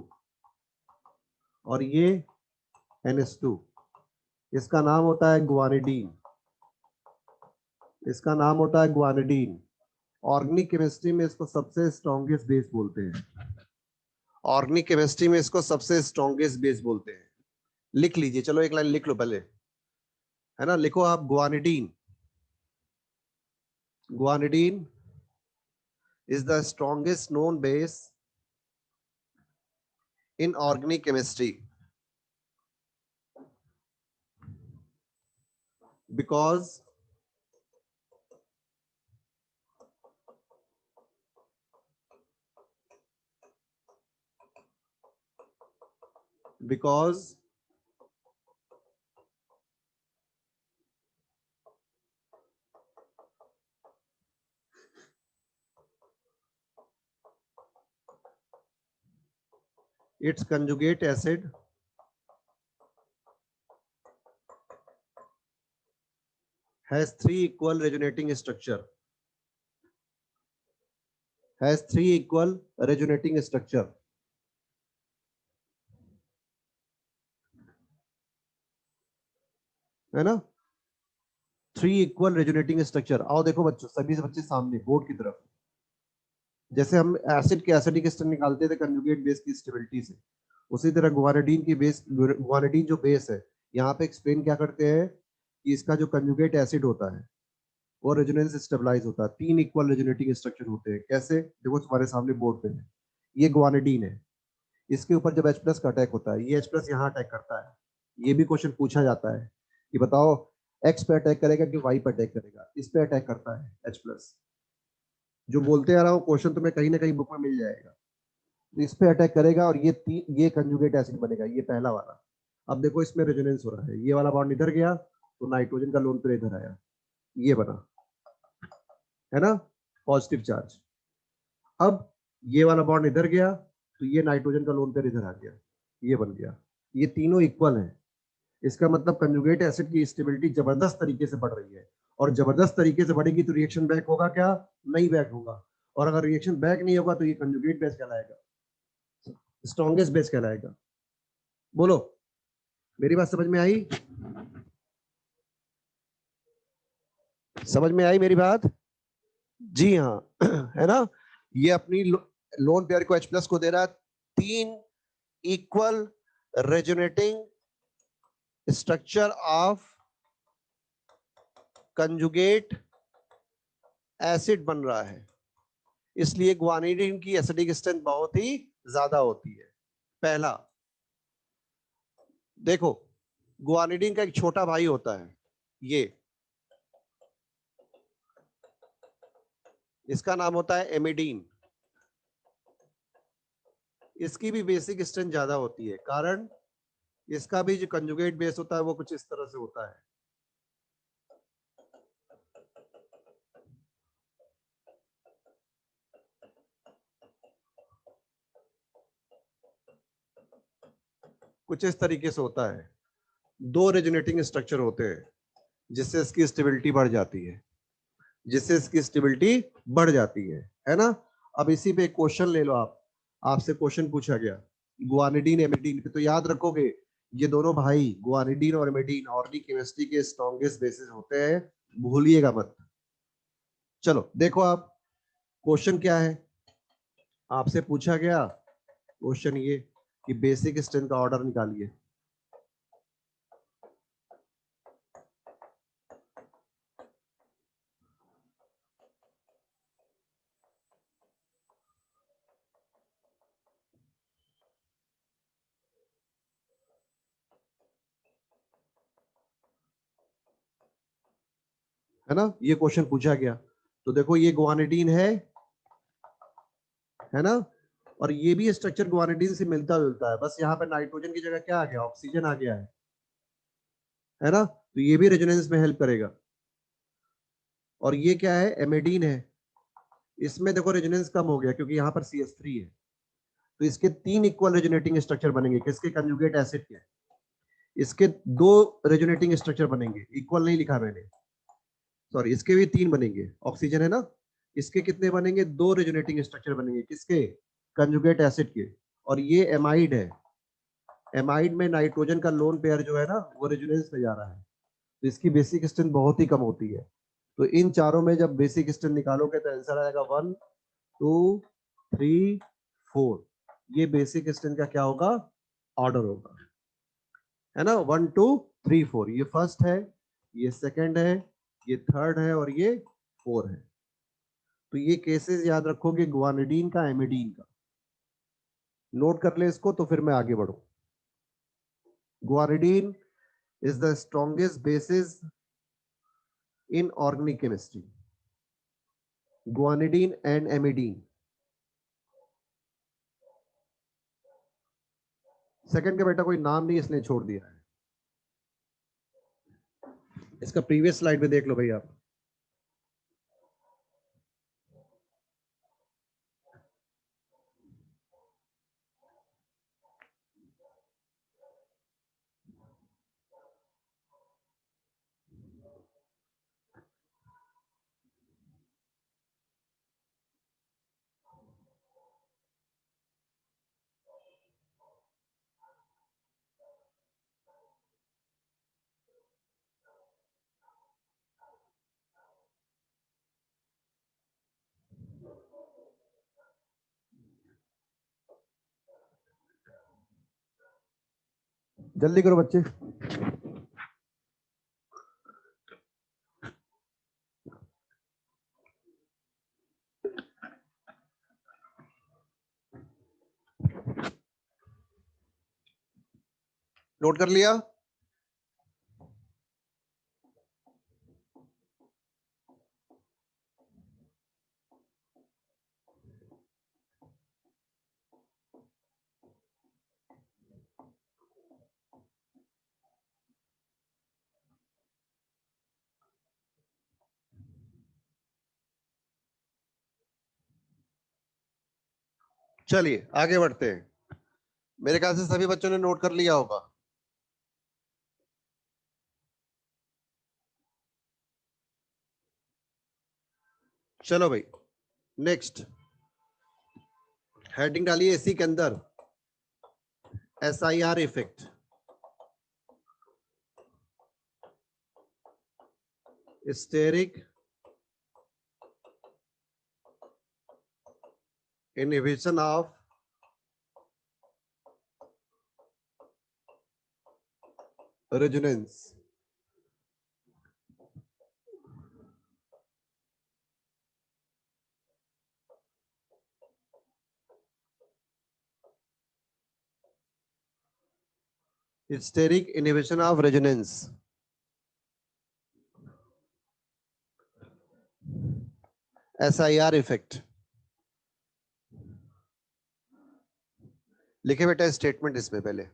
और ये NH2, इसका नाम होता है ग्वानिडीन। इसका नाम होता है ग्वानिडीन। ऑर्गेनिक केमिस्ट्री में इसको सबसे स्ट्रॉन्गेस्ट बेस बोलते हैं। ऑर्गेनिक केमिस्ट्री में इसको सबसे स्ट्रॉन्गेस्ट बेस बोलते हैं। लिख लीजिए, चलो एक लाइन लिख लो पहले, है ना। लिखो आप, ग्वानिडीन। ग्वानिडीन is the strongest known base in organic chemistry because because its conjugate acid has three equal resonating structure. Has three equal resonating structure. है ना? Three equal resonating structure. आओ देखो बच्चों, सभी से बच्चे सामने बोर्ड की तरफ. जैसे हम एसिड के एसिडिक स्ट्रेंथ निकालते थे कंजुगेट बेस की स्टेबिलिटी से, उसी तरह गुआनिडीन की बेस, गुआनिडीन जो बेस है, यहाँ पे एक्सप्लेन क्या करते हैं कि इसका जो कंजुगेट एसिड होता है वो रेजोनेंस स्टेबलाइज होता है. तीन इक्वल रेजोनेटिंग स्ट्रक्चर होते हैं. कैसे? देखो तुम्हारे सामने बोर्ड पे है. ये गुआनिडीन है, इसके ऊपर जब H प्लस का अटैक होता है, ये H प्लस यहाँ अटैक करता है. ये भी क्वेश्चन पूछा जाता है कि बताओ X पे अटैक करेगा कि Y पे अटैक करेगा. इस पे अटैक करता है H प्लस. जो बोलते आ रहा हूँ क्वेश्चन तुम्हें कहीं ना कहीं बुक में मिल जाएगा. इस पे अटैक करेगा और ये कंजुगेट एसिड बनेगा, ये पहला वाला. अब देखो इसमें रेजोनेंस हो रहा है, ये वाला बॉन्ड इधर गया तो नाइट्रोजन का लोन पेयर इधर आया, ये बना, है ना, पॉजिटिव चार्ज. अब ये वाला बॉन्ड इधर गया तो ये नाइट्रोजन का लोन पेयर इधर आ गया, ये बन गया. ये तीनों इक्वल है. इसका मतलब कंजुगेट एसिड की स्टेबिलिटी जबरदस्त तरीके से बढ़ रही है. और जबरदस्त तरीके से बढ़ेगी तो रिएक्शन बैक होगा क्या? नहीं बैक होगा. और अगर रिएक्शन बैक नहीं होगा तो ये कंजुगेट बेस कहलाएगा, स्ट्रॉन्गेस्ट बेस कहलाएगा. बोलो, मेरी बात समझ में आई? समझ में आई मेरी बात? जी हाँ. है ना? ये अपनी लोन पेयर को H प्लस को दे रहा है तीन equal resonating structure of conjugate acid बन रहा है. इसलिए गुआनिडीन की एसिडिक स्ट्रेंथ बहुत ही ज्यादा होती है. पहला देखो, गुआनिडीन का एक छोटा भाई होता है, ये, इसका नाम होता है एमिडीन. इसकी भी बेसिक स्ट्रेंथ ज्यादा होती है, कारण इसका भी जो कंजुगेट बेस होता है वो कुछ इस तरह से होता है. कुछ इस तरीके से होता है. दो रेजोनेटिंग स्ट्रक्चर होते हैं जिससे इसकी स्टेबिलिटी बढ़ जाती है, जिससे इसकी स्टेबिलिटी बढ़ जाती है ना? अब इसी पे एक क्वेश्चन ले लो आप. आपसे क्वेश्चन पूछा गया गुआनिडीन एमिडीन पे, तो याद रखोगे ये दोनों भाई गुआनिडीन और एमिडीन ऑर्गेनिक केमिस्ट्री के स्ट्रॉन्गेस्ट बेसिस होते हैं, भूलिएगा मत. चलो देखो आप, क्वेश्चन क्या है आपसे पूछा गया. क्वेश्चन ये कि बेसिक स्ट्रेंथ का ऑर्डर निकालिए. है ना? ये क्वेश्चन पूछा गया. तो देखो ये गुआनिडीन है ना? और ये भी स्ट्रक्चर गुआनिडीन से मिलता जुलता है, बस यहाँ पे नाइट्रोजन की जगह क्या आ गया? ऑक्सीजन आ गया है ना? तो ये भी रेजोनेंस में हेल्प करेगा. और ये क्या है? एमिडीन है. इसमें देखो रेजोनेंस कम हो गया क्योंकि यहाँ पर CH3 है. तो इसके तीन इक्वल रेजोनेटिंग स्ट्रक्चर बनेंगे. किसके? कंजुगेट एसिड के. इसके दो रेजोनेटिंग स्ट्रक्चर बनेंगे, इक्वल नहीं लिखा मैंने, सॉरी, इसके भी तीन बनेंगे. ऑक्सीजन है ना, इसके कितने बनेंगे? दो रेजोनेटिंग स्ट्रक्चर बनेंगे. किसके? कंजुगेट एसिड के. और ये एमाइड है. एमाइड में नाइट्रोजन का लोन पेयर जो है ना वो रेजोनेंस में जा रहा है, तो इसकी बेसिक स्ट्रेंथ बहुत ही कम होती है. तो इन चारों में जब बेसिक स्ट्रेंथ निकालोगे तो आंसर आएगा 1 2 3 4. ये बेसिक स्ट्रेंथ का क्या होगा? ऑर्डर होगा, है ना? 1 2 3 4. ये फर्स्ट है, ये सेकंड है, ये थर्ड है और ये फोर है. तो ये केसेस याद रखोगे गुआनिडीन का, एमिडीन का. नोट कर ले इसको तो फिर मैं आगे बढ़ू. Guanidine is the strongest basis in organic chemistry. Guanidine and amidine second का बेटा कोई नाम नहीं इसने छोड़ दिया है। इसका प्रीवियस स्लाइड में देख लो भाई आप। जल्दी करो बच्चे। नोट कर लिया? चलिए आगे बढ़ते हैं। मेरे ख्याल से सभी बच्चों ने नोट कर लिया होगा। चलो भाई नेक्स्ट हेडिंग डालिए इसी के अंदर, SIR effect. Steric inhibition of resonance. Steric inhibition of resonance, SIR effect. लिखे बेटा स्टेटमेंट इसमें पहले।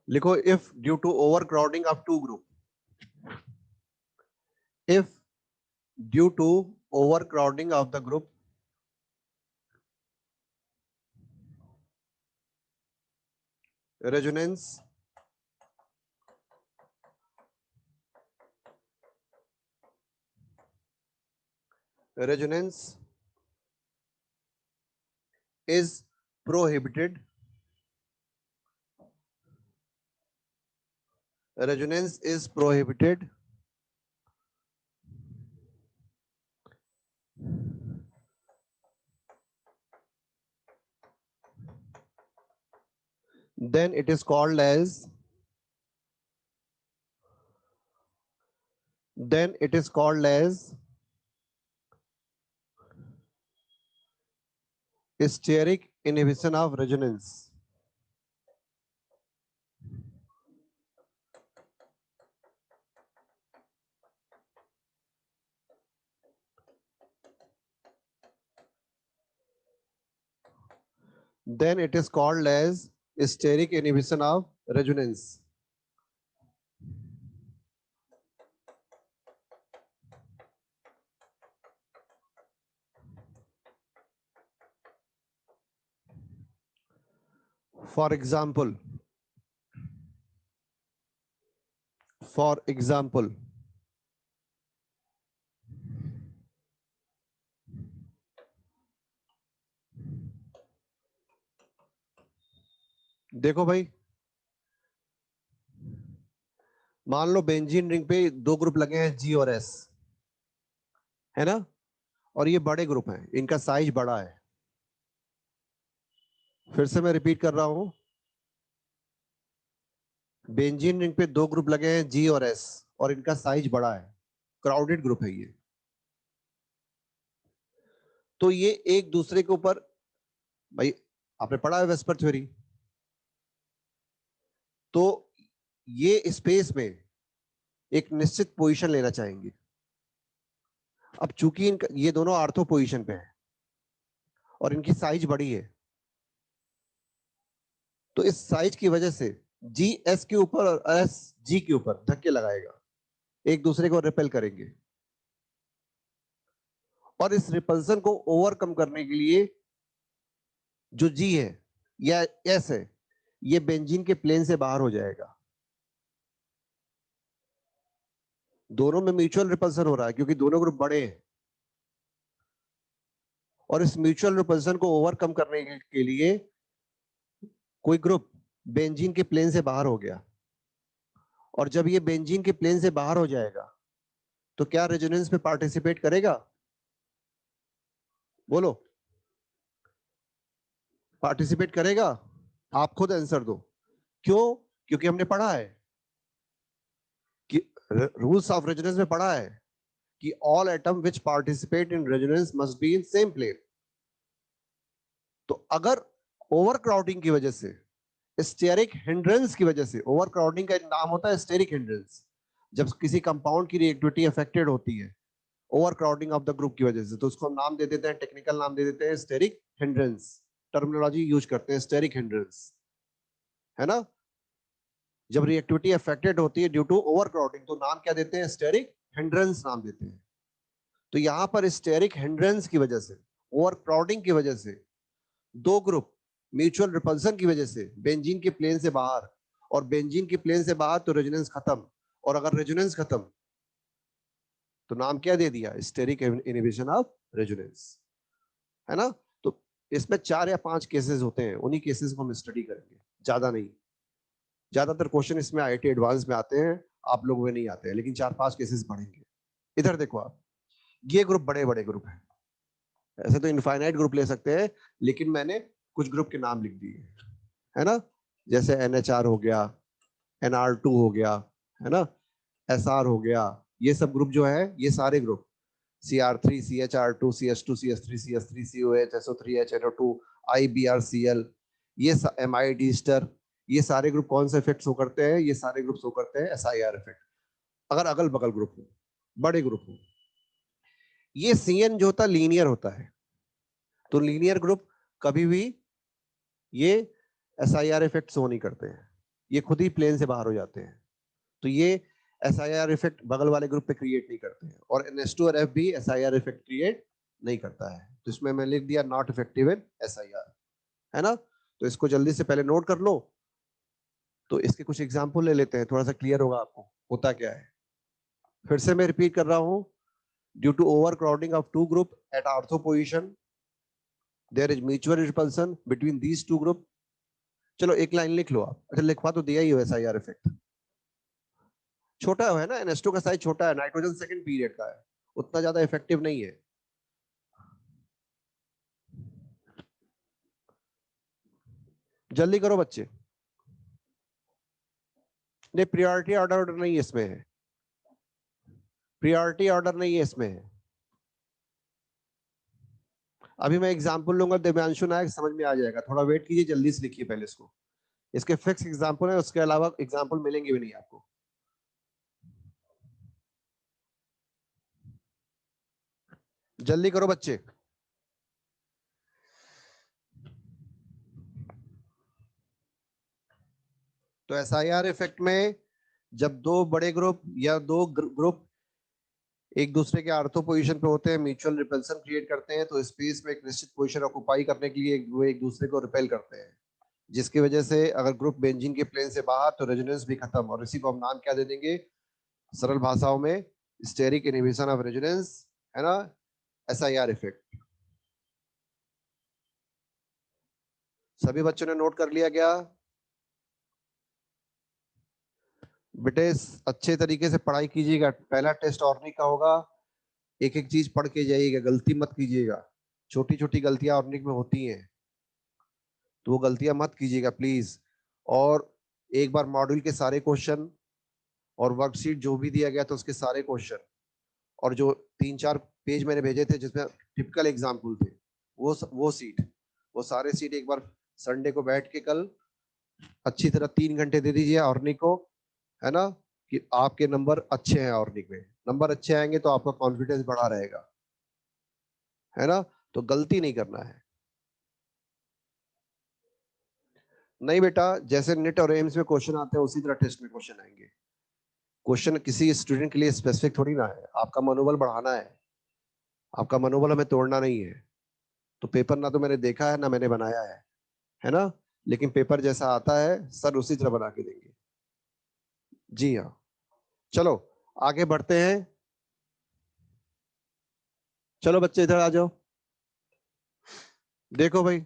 लिखो if due to overcrowding of two group, if due to overcrowding of the group, resonance is prohibited, resonance is prohibited, then it is called as steric inhibition of resonance. Then it is called as steric inhibition of resonance. For example, देखो भाई, मान लो benzene ring पे दो group लगे हैं G और S, है ना, और ये बड़े ग्रुप हैं, इनका साइज बड़ा है। फिर से मैं रिपीट कर रहा हूं, बेंजीन रिंग पे दो ग्रुप लगे हैं G और S और इनका साइज बड़ा है, क्राउडेड ग्रुप है ये। तो ये एक दूसरे के ऊपर, भाई आपने पढ़ा है वेस्पर थ्योरी, तो ये स्पेस में एक निश्चित पोजीशन लेना चाहेंगे। अब चूंकि ये दोनों आर्थो पोजीशन पे है और इनकी साइज बड़ी है, तो इस साइज की वजह से जी एस के ऊपर और एस जी के ऊपर धक्के लगाएगा, एक दूसरे को रिपेल करेंगे। और इस रिपल्सन को ओवरकम करने के लिए जो जी है या एस है, ये बेंजीन के प्लेन से बाहर हो जाएगा। दोनों में म्यूचुअल रिपल्सन हो रहा है क्योंकि दोनों ग्रुप बड़े हैं, और इस म्यूचुअल रिपल्सन को ओवरकम करने के लिए कोई ग्रुप बेंजीन के प्लेन से बाहर हो गया, और जब ये बेंजीन के प्लेन से बाहर हो जाएगा तो क्या रेजोनेंस में पार्टिसिपेट करेगा? बोलो, पार्टिसिपेट करेगा? आप खुद आंसर दो। क्यों? क्योंकि हमने पढ़ा है कि रूल्स ऑफ रेजोनेंस में पढ़ा है कि all atom which participate in resonance must be in same plane. तो अगर ओवरक्राउडिंग की वजह से, स्टेरिक हिंड्रेंस की वजह से, ओवरक्राउडिंग का एक नाम होता है स्टेरिक हिंड्रेंस, जब किसी कंपाउंड की रिएक्टिविटी अफेक्टेड होती है ओवरक्राउडिंग ऑफ द ग्रुप की वजह से, तो उसको हम नाम दे देते हैं, टेक्निकल नाम दे देते हैं स्टेरिक हिंड्रेंस। टर्मिनोलॉजी यूज करते हैं स्टेरिक हिंड्रेंस, है ना? जब रिएक्टिविटी अफेक्टेड होती है ड्यू टू ओवरक्राउडिंग, तो नाम क्या देते हैं? स्टेरिक हिंड्रेंस नाम देते हैं। तो यहां पर स्टेरिक हिंड्रेंस की वजह से, ओवरक्राउडिंग की वजह से, दो ग्रुप म्यूचुअल रिपल्सन की वजह से बेंजीन के प्लेन से बाहर, और बेंजीन के प्लेन से बाहर तो रेजोनेंस खत्म, और अगर रेजोनेंस खत्म तो नाम क्या दे दिया? स्टेरिक इनहिबिशन ऑफ रेजोनेंस, है ना? तो इसमें 4 या 5 केसेस होते हैं, उन्हीं केसेस को हम स्टडी करेंगे, ज्यादा नहीं। ज्यादातर क्वेश्चन इसमें आईआईटी एडवांस में आते हैं, आप लोगों में नहीं आते हैं, लेकिन 4-5 केसेस पढ़ेंगे। इधर देखो आप, ये ग्रुप बड़े बड़े ग्रुप हैं, ऐसे तो इनफाइनाइट ग्रुप ले सकते हैं, लेकिन मैंने कुछ ग्रुप के नाम लिख दिए, है ना? जैसे NHR हो गया, NR2 हो गया, है ना, SR हो गया, ये सब ग्रुप जो है, ये सारे group CR3, CHR2, CH2, CH3, CH3, COH, SO3H, NO2, IBrCl, ये MID ester, ये सारे ग्रुप कौन से इफेक्ट शो करते हैं? ये सारे ग्रुप शो करते हैं SIR इफेक्ट, अगर अगल बगल ग्रुप हो, बड़े ग्रुप हो। ये CN जो होता है लीनियर होता है, तो लीनियर ग्रुप कभी भी ये SIR इफेक्ट शो नहीं करते हैं, ये खुद ही प्लेन से बाहर हो जाते हैं, तो ये SIR इफेक्ट बगल वाले ग्रुप पे क्रिएट नहीं करते हैं, और NH2 और F भी SIR इफेक्ट क्रिएट नहीं करता है, तो इसमें मैं लिख दिया नॉट इफेक्टिव इन SIR, है ना? तो इसको जल्दी से पहले नोट कर लो। तो इसके कुछ एग्जाम्पल ले लेते हैं, थोड़ा सा क्लियर होगा आपको होता क्या है। फिर से मैं रिपीट कर रहा हूं, due to overcrowding of two group at ortho position, there is mutual repulsion between these two group. चलो एक लाइन लिख लो आप, अच्छा लिखवा तो दिया ही हो SIR इफेक्ट, छोटा है ना, NH2 का साइज छोटा है, नाइट्रोजन सेकंड पीरियड का है, उतना ज्यादा इफेक्टिव नहीं है। जल्दी करो बच्चे, नहीं प्रियोरिटी ऑर्डर नहीं इसमें है, प्रियोरिटी ऑर्डर नहीं है इसमें है। अभी मैं एग्जांपल लूंगा, दिव्यांशु नायक समझ में आ जाएगा, थोड़ा वेट कीजिए, जल्दी से लिखिए पहले इसको, इसके फिक्स एग्जांपल है, उसके अलावा एग्जांपल मिलेंगे भी नहीं आपको। जल्दी करो बच्चे। तो SIR इफेक्ट में जब दो बड़े ग्रुप या दो ग्रुप एक दूसरे के आर्थो पोजीशन पे होते हैं, म्यूचुअल रिपल्सन क्रिएट करते हैं, तो स्पेस में एक निश्चित पोजीशन ऑक्युपाई करने के लिए वो एक दूसरे को रिपेल करते हैं, जिसकी वजह से अगर ग्रुप बेंजीन के प्लेन से बाहर तो रेजोनेंस भी खत्म, और इसी को हम नाम क्या दे देंगे सरल भाषाओं में? स्टेरिक इनहिबिशन ऑफ रेजोनेंस, है ना? SIR effect. सभी बच्चों ने नोट कर लिया क्या? बेटे अच्छे तरीके से पढ़ाई कीजिएगा, पहला टेस्ट ऑर्निक का होगा, एक एक चीज पढ़ के जाइएगा, गलती मत कीजिएगा, छोटी छोटी गलतियां ऑर्निक में होती हैं, तो वो गलतियां मत कीजिएगा प्लीज। और एक बार मॉड्यूल के सारे क्वेश्चन और वर्कशीट जो भी दिया गया था उसके सारे क्वेश्चन और जो 3-4 पेज मैंने भेजे थे जिसमें टिपिकल एग्जाम्पल थे, वो सीट, वो सारे सीट एक बार संडे को बैठ के कल अच्छी तरह 3 घंटे दे दीजिए ऑर्निक को, है ना, कि आपके नंबर अच्छे हैं, ऑर्निक में नंबर अच्छे आएंगे तो आपका कॉन्फिडेंस बढ़ा रहेगा, है ना। तो गलती नहीं करना है। नहीं बेटा, जैसे नेट और एम्स में क्वेश्चन आते हैं उसी तरह टेस्ट में क्वेश्चन आएंगे। क्वेश्चन किसी स्टूडेंट के लिए स्पेसिफिक थोड़ी ना है, आपका मनोबल बढ़ाना है, आपका मनोबल हमें तोड़ना नहीं है। तो पेपर ना तो मैंने देखा है ना मैंने बनाया है ना, लेकिन पेपर जैसा आता है सर उसी तरह बना के देंगे। जी हाँ, चलो आगे बढ़ते हैं। चलो बच्चे इधर आ जाओ। देखो भाई,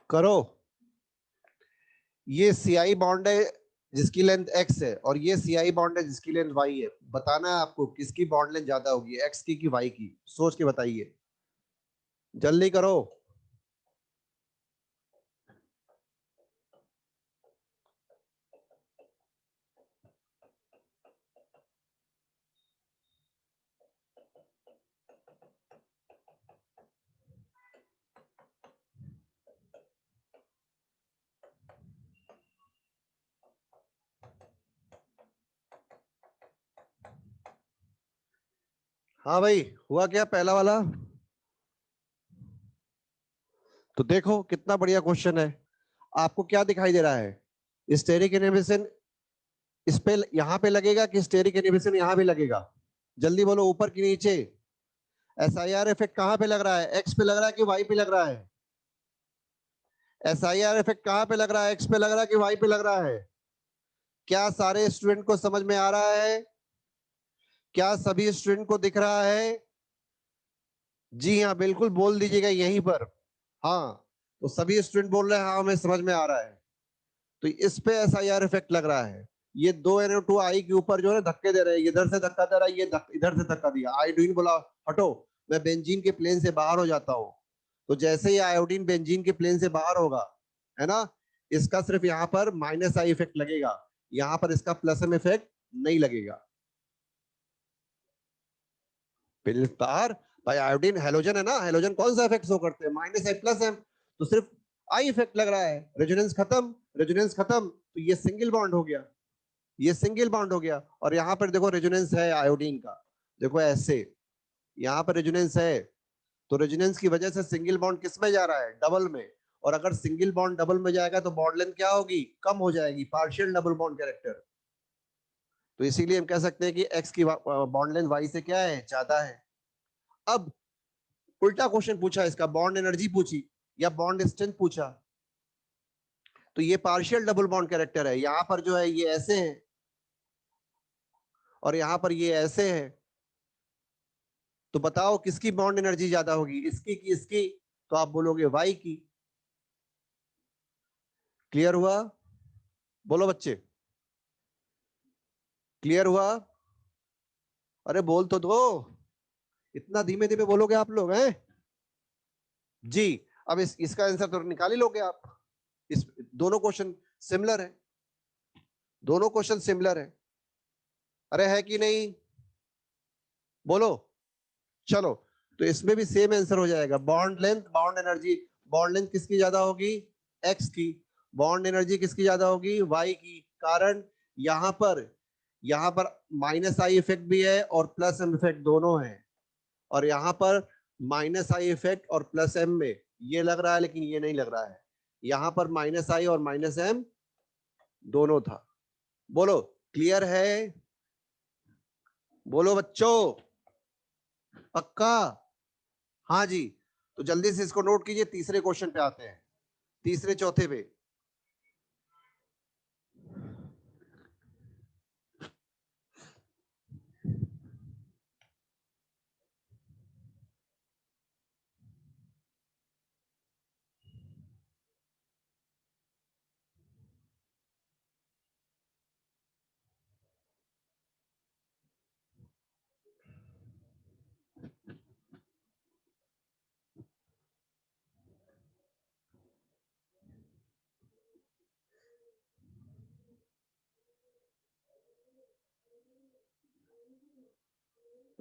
करो। ये सीआई बॉन्ड है जिसकी लेंथ एक्स है, और ये सीआई बॉन्ड है जिसकी लेंथ वाई है। बताना है आपको किसकी बॉन्ड लेंथ ज्यादा होगी, एक्स की कि वाई की, सोच के बताइए, जल्दी करो। हाँ भाई, हुआ क्या पहला वाला? तो देखो कितना बढ़िया क्वेश्चन है। आपको क्या दिखाई दे रहा है, स्टेरिक इनहिबिशन इस पे यहां पे लगेगा कि स्टेरिक इनहिबिशन यहां भी लगेगा? जल्दी बोलो, ऊपर की नीचे। एसआईआर इफेक्ट कहां पे लग रहा है, एक्स पे लग रहा है कि वाई पे लग रहा है? एसआईआर इफेक्ट कहां पे लग रहा है, एक्स पे लग रहा है कि वाई पे लग रहा है? क्या सारे स्टूडेंट को समझ में आ रहा है? क्या सभी स्टूडेंट को दिख रहा है? जी हाँ, बिल्कुल बोल दीजिएगा यहीं पर। हाँ, तो सभी स्टूडेंट बोल रहे हैं हाँ हमें समझ में आ रहा है। तो इस पे एसआईआर इफेक्ट लग रहा है। ये दो NO2 आई के ऊपर जो है धक्के दे रहे हैं, इधर से धक्का दे रहा है, इधर से धक्का दिया, आयोडीन बोला हटो, मैं बेंजीन के प्लेन से बाहर हो जाता हूँ। तो जैसे ही आयोडीन बेंजीन के प्लेन से बाहर होगा, है ना, इसका सिर्फ यहाँ पर माइनस आई इफेक्ट लगेगा, यहाँ पर इसका प्लस एम इफेक्ट नहीं लगेगा। बाहर भाई आयोडीन हेलोजन है ना, हेलोजन कौन सा इफेक्ट शो करते हैं, माइनस आई प्लस एम, तो सिर्फ आई इफेक्ट लग रहा है। रेजोनेंस खत्म, रेजोनेंस खत्म, तो ये सिंगल बॉन्ड हो गया, ये सिंगल बॉन्ड हो गया। और यहाँ पर देखो रेजोनेंस है आयोडीन का, देखो ऐसे, यहाँ पर रेजोनेंस है, तो रेजोनेंस की वजह से सिंगल बॉन्ड किस में जा रहा है, डबल में। और अगर सिंगल बॉन्ड डबल में जाएगा तो बॉन्ड लेंथ क्या होगी, कम हो जाएगी, पार्शियल डबल बॉन्ड कैरेक्टर। तो इसीलिए हम कह सकते हैं कि एक्स की बॉन्ड लेंथ वाई से क्या है, ज्यादा है। अब उल्टा क्वेश्चन पूछा, इसका बॉन्ड एनर्जी पूछी या बॉन्ड स्ट्रेंथ पूछा, तो ये पार्शियल डबल बॉन्ड कैरेक्टर है, यहाँ पर जो है ये ऐसे है और यहाँ पर ये ऐसे है। तो बताओ किसकी बॉन्ड एनर्जी ज्यादा होगी, इसकी कि इसकी? तो आप बोलोगे वाई की। क्लियर हुआ? बोलो बच्चे, क्लियर हुआ? अरे बोल तो दो, इतना धीमे धीमे बोलोगे आप लोग हैं? जी। अब इसका आंसर तो निकाल ही लोगे आप। इस दोनों क्वेश्चन सिमिलर है, दोनों क्वेश्चन सिमिलर है। अरे है कि नहीं, बोलो। चलो, तो इसमें भी सेम आंसर हो जाएगा, bond length bond energy. Bond length किसकी ज्यादा होगी, एक्स की। बॉन्ड एनर्जी किसकी ज्यादा होगी, वाई की। कारण यहाँ पर माइनस आई इफेक्ट भी है और प्लस एम इफेक्ट दोनों है, और यहाँ पर माइनस आई इफेक्ट और प्लस एम में ये लग रहा है लेकिन ये नहीं लग रहा है, यहाँ पर माइनस आई और माइनस एम दोनों था। बोलो क्लियर है? बोलो बच्चों, पक्का? हाँ जी। तो जल्दी से इसको नोट कीजिए, तीसरे क्वेश्चन पे आते हैं, तीसरे चौथे पे।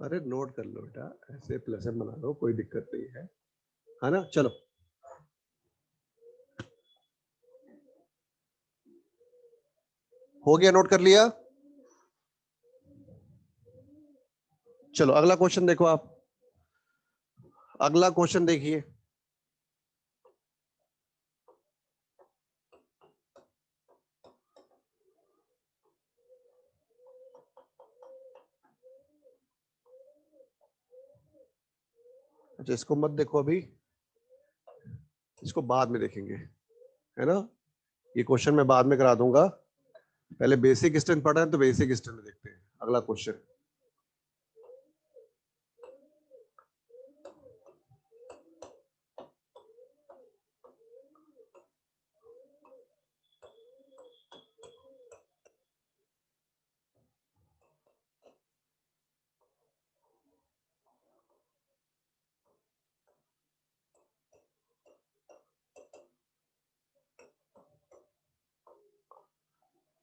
अरे नोट कर लो बेटा, ऐसे प्लस एम बना लो, कोई दिक्कत नहीं है ना। चलो हो गया, नोट कर लिया। चलो अगला क्वेश्चन देखो आप, अगला क्वेश्चन देखिए। अच्छा इसको मत देखो अभी, इसको बाद में देखेंगे, है ना। ये क्वेश्चन मैं बाद में करा दूंगा, पहले बेसिक स्ट्रेंथ पढ़ा है तो बेसिक स्ट्रेंथ देखते हैं। अगला क्वेश्चन,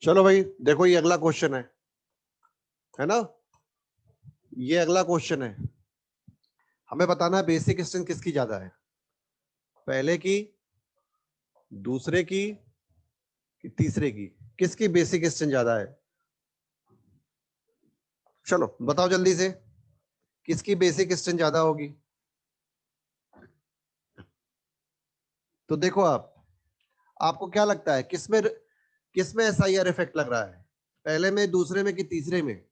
चलो भाई देखो ये अगला क्वेश्चन है ना। ये अगला क्वेश्चन है, हमें बताना है बेसिक स्ट्रेंथ किसकी ज्यादा है, पहले की, दूसरे की, कि तीसरे की, किसकी बेसिक स्ट्रेंथ ज्यादा है। चलो बताओ जल्दी से, किसकी बेसिक स्ट्रेंथ ज्यादा होगी। तो देखो आप, आपको क्या लगता है किसमें एसआईआर इफेक्ट लग रहा है, पहले में, दूसरे में, कि तीसरे में।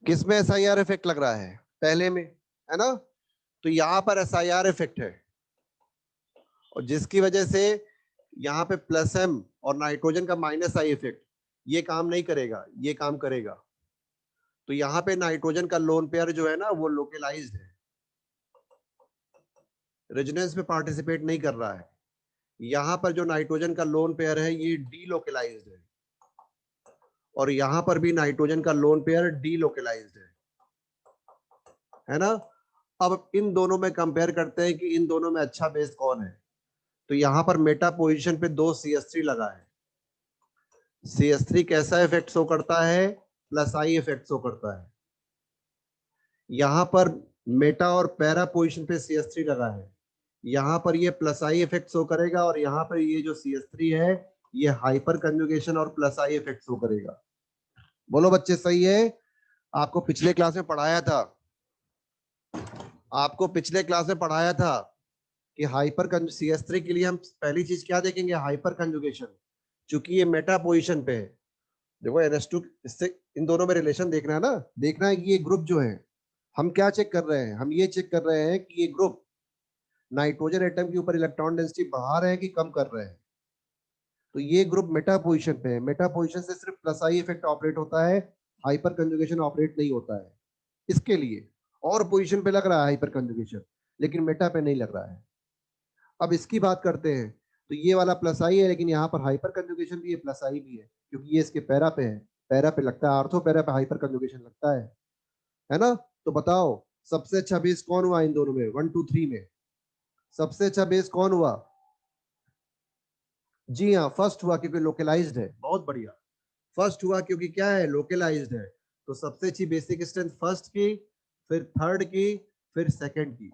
किसमें एसआईआर इफेक्ट लग रहा है, पहले में, है ना। तो यहां पर एसआईआर इफेक्ट है, और जिसकी वजह से यहाँ पे प्लस एम और नाइट्रोजन का माइनस आई इफेक्ट ये काम नहीं करेगा, ये काम करेगा। तो यहाँ पे नाइट्रोजन का लोन पेयर जो है ना वो लोकलाइज्ड है, रेजोनेंस में पार्टिसिपेट नहीं कर रहा है। यहाँ पर जो नाइट्रोजन का लोन पेयर है ये डीलोकलाइज्ड है, और यहाँ पर भी नाइट्रोजन का लोन पेयर डीलोकलाइज्ड है ना। अब इन दोनों में कंपेयर करते हैं कि इन दोनों में अच्छा बेस कौन है। तो यहाँ पर मेटा पोजीशन पे 2 CH3 लगा है, CH3 कैसा इफेक्ट शो करता है, प्लस आई इफेक्ट शो करता है। यहाँ पर मेटा और पैरा पोजीशन पे CH3 लगा है, यहाँ पर ये प्लस आई इफेक्ट शो करेगा, और यहाँ पर ये जो CH3 है ये हाइपर कंजुगेशन और प्लस आई इफेक्ट शो करेगा। बोलो बच्चे सही है। आपको पिछले क्लास में पढ़ाया था, आपको पिछले क्लास में पढ़ाया था कि हाइपर CH3 के लिए हम पहली चीज क्या देखेंगे, हाइपर कंजुगेशन, चूंकि ये मेटा पोजीशन पे है। देखो NH2 इससे इन दोनों में रिलेशन देखना है ना, देखना है कि ये ग्रुप जो है, हम क्या चेक कर रहे हैं, हम ये चेक कर रहे हैं कि ये ग्रुप नाइट्रोजन एटम के ऊपर इलेक्ट्रॉन डेंसिटी बढ़ा रहे हैं कि कम कर रहे हैं। तो ये ग्रुप मेटा पोजीशन पे है, मेटा पोजीशन से सिर्फ प्लस आई इफेक्ट ऑपरेट होता है, हाइपर कंजुगेशन ऑपरेट नहीं होता है इसके लिए। और पोजीशन पे लग रहा है हाइपर कंजुगेशन, लेकिन मेटा पे नहीं लग रहा है। अब इसकी बात करते हैं, तो ये वाला प्लस आई है, लेकिन यहाँ पर हाइपर कंजुगेशन भी है, प्लस आई भी है, क्योंकि ये इसके पैरा पे है, पैरा पे लगता है, आर्थो पैरा पे हाइपर कंजुगेशन लगता है ना। तो बताओ सबसे अच्छा बेस कौन हुआ इन दोनों में, 1 2 3 में सबसे अच्छा बेस कौन हुआ। जी हाँ फर्स्ट हुआ, क्योंकि लोकलाइज्ड है, बहुत बढ़िया। फर्स्ट हुआ क्योंकि क्या है, लोकलाइज्ड है। तो सबसे अच्छी बेसिक स्ट्रेंथ फर्स्ट की, फिर थर्ड की, फिर सेकंड की।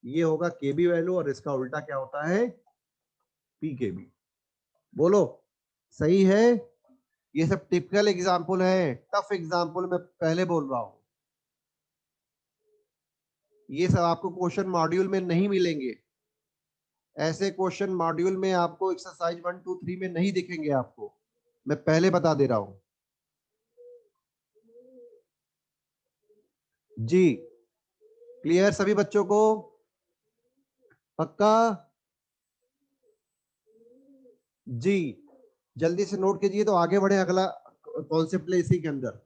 ये होगा केबी वैल्यू, और इसका उल्टा क्या होता है, पीकेबी। बोलो सही है। ये सब टिपिकल एग्जाम्पल है, टफ एग्जाम्पल मैं पहले बोल रहा हूं। ये सब आपको क्वेश्चन मॉड्यूल में नहीं मिलेंगे, ऐसे क्वेश्चन मॉड्यूल में आपको एक्सरसाइज 1 2 3 में नहीं दिखेंगे आपको, मैं पहले बता दे रहा हूं। जी क्लियर सभी बच्चों को, पक्का। जी जल्दी से नोट कीजिए तो आगे बढ़े, अगला कॉन्सेप्ट ले इसी के अंदर।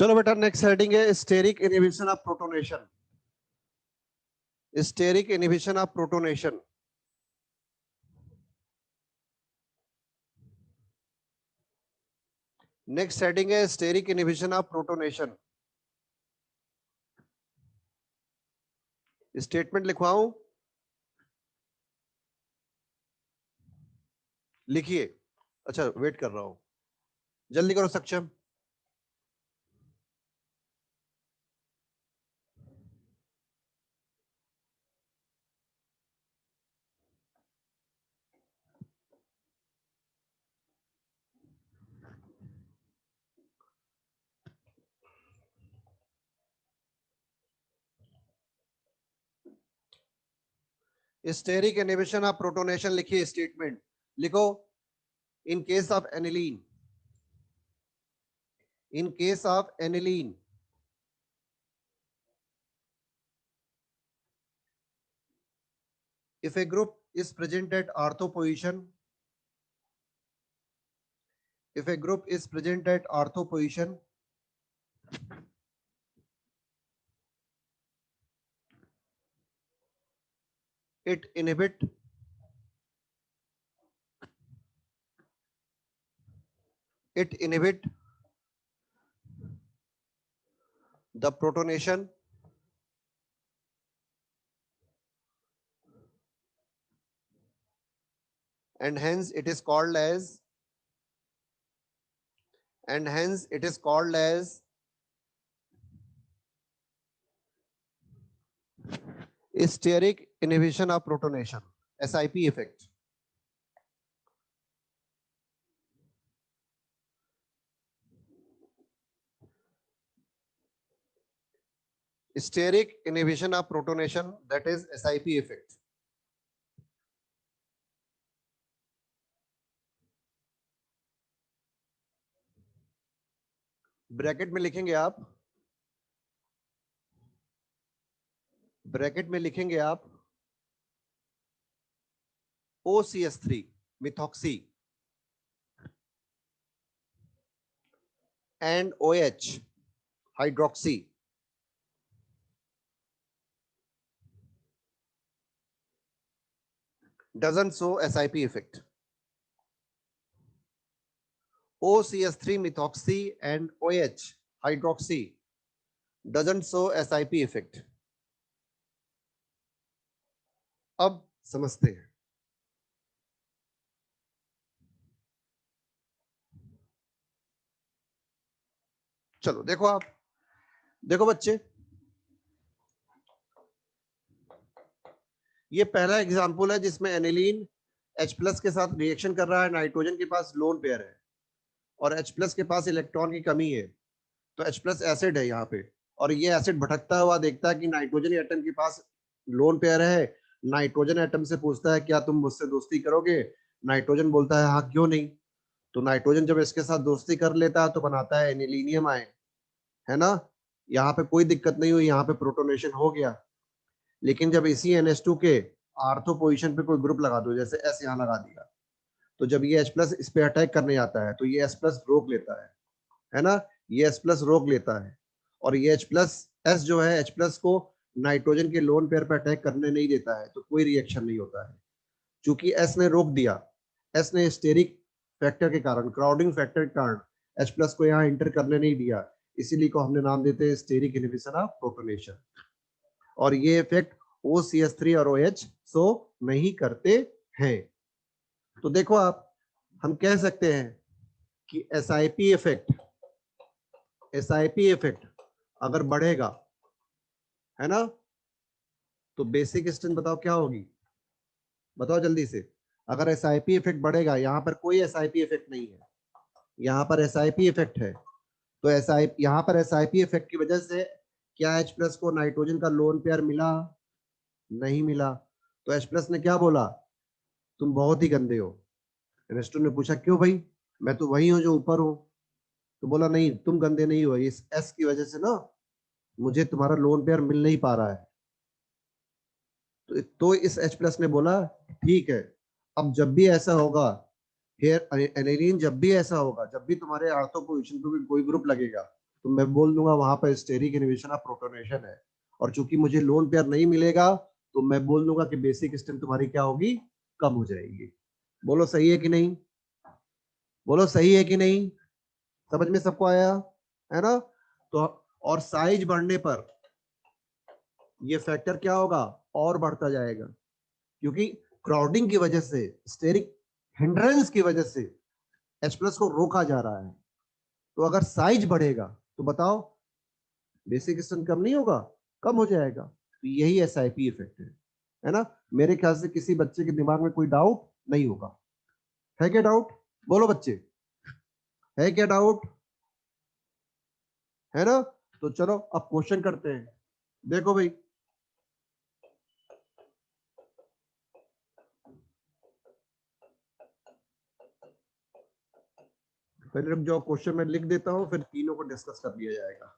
चलो बेटा, नेक्स्ट हेडिंग है steric inhibition of protonation. Steric inhibition of protonation. Next heading है steric inhibition of protonation. Statement लिखवाऊं? लिखिए। अच्छा, वेट कर रहा हूं, जल्दी करो Saksham. Steric inhibition of protonation लिखिए। स्टेटमेंट लिखो। In case of aniline, in case of aniline, if a group is present at ortho position, if a group is present at ortho position, it inhibit the protonation and hence it is called as steric inhibition of protonation, SIP effect. Steric inhibition of protonation, that is SIP effect. Bracket में लिखेंगे आप, bracket में लिखेंगे आप OCS3 methoxy and OH hydroxy doesn't show SIP effect. OCS3 methoxy and OH hydroxy doesn't show SIP effect. अब समझते हैं। चलो देखो, आप देखो बच्चे, ये पहला एग्जाम्पल है जिसमें एनिलीन H+ के साथ रिएक्शन कर रहा है, नाइट्रोजन के पास लोन पेयर है और H+ के पास इलेक्ट्रॉन की कमी है, तो H+ एसिड है यहाँ पे, और ये एसिड भटकता हुआ देखता है कि नाइट्रोजन एटम के पास लोन पेयर है। नाइट्रोजन एटम से पूछता है क्या तुम मुझसे दोस्ती करोगे? नाइट्रोजन बोलता है हाँ क्यों नहीं। तो नाइट्रोजन जब इसके साथ दोस्ती कर लेता है तो बनाता है एनिलीनियम आयन, है ना। यहाँ पे कोई दिक्कत नहीं हुई, यहाँ पे प्रोटोनेशन हो गया। लेकिन जब इसी NH2 के आर्थो पोजीशन पे कोई ग्रुप लगा दो, जैसे S यहाँ लगा दिया, तो जब ये H+ इस पे अटैक करने आता है तो ये S+ रोक लेता है ना, ये S+ रोक लेता है, और ये S जो है H+ को नाइट्रोजन के लोन पेयर पे अटैक करने नहीं देता है, तो कोई रिएक्शन नहीं होता है। चूंकि S ने रोक दिया, S ने स्टेरिक फैक्टर के कारण, क्राउडिंग फैक्टर के कारण H+ को यहाँ इंटर करने नहीं दिया, इसीलिए को हमने नाम देते हैं स्टेरिक इनहिबिशन ऑफ प्रोटोनेशन। और ये इफेक्ट OCS3 और OH शो नहीं करते हैं। तो देखो आप, हम कह सकते हैं कि SIP इफेक्ट अगर बढ़ेगा, है ना, तो बेसिक स्ट्रेंथ बताओ क्या होगी, बताओ जल्दी से। अगर SIP इफेक्ट बढ़ेगा, यहाँ पर कोई SIP इफेक्ट नहीं है, यहाँ पर SIP इफेक्ट है, तो यहाँ पर SIP इफेक्ट की वजह से क्या H+ को नाइट्रोजन का लोन पेयर मिला? नहीं मिला। तो H+ ने क्या बोला? तुम बहुत ही गंदे हो। NH2 ने पूछा क्यों भाई, मैं तो वही हूँ जो ऊपर हूँ। तो बोला नहीं, तुम गंदे नहीं हो, इस S की वजह से ना मुझे तुम्हारा लोन पेयर मिल नहीं पा रहा है। तो इस H+ ने बोला ठीक है, अब जब भी ऐसा होगा, फिर एनिलीन जब भी ऐसा होगा, जब भी तुम्हारे आर्थो पोजीशन पे कोई ग्रुप लगेगा, तो मैं बोल दूंगा वहां पर स्टेरिक इनहिबिशन ऑफ प्रोटोनेशन है। और चूंकि मुझे लोन पेयर नहीं मिलेगा तो मैं बोल दूंगा कि बेसिक स्ट्रेंथ तुम्हारी क्या होगी, कम हो जाएगी। बोलो सही है कि नहीं, बोलो सही है कि नहीं, समझ में सबको आया है ना। तो और साइज बढ़ने पर ये फैक्टर क्या होगा, और बढ़ता जाएगा, क्योंकि क्राउडिंग की वजह से, स्टेरिक हिंड्रेंस की वजह से H प्लस को रोका जा रहा है। तो अगर साइज बढ़ेगा तो बताओ बेसिक स्ट्रेंथ कम नहीं होगा, कम हो जाएगा। तो यही SIP इफेक्ट है ना। मेरे ख्याल से किसी बच्चे के दिमाग में कोई डाउट नहीं होगा, है क्या डाउट, बोलो बच्चे, है क्या डाउट, है ना। तो चलो अब क्वेश्चन करते हैं। देखो भाई, पहले रुक जाओ, क्वेश्चन मैं लिख देता हूं, फिर तीनों को डिस्कस कर लिया जाएगा।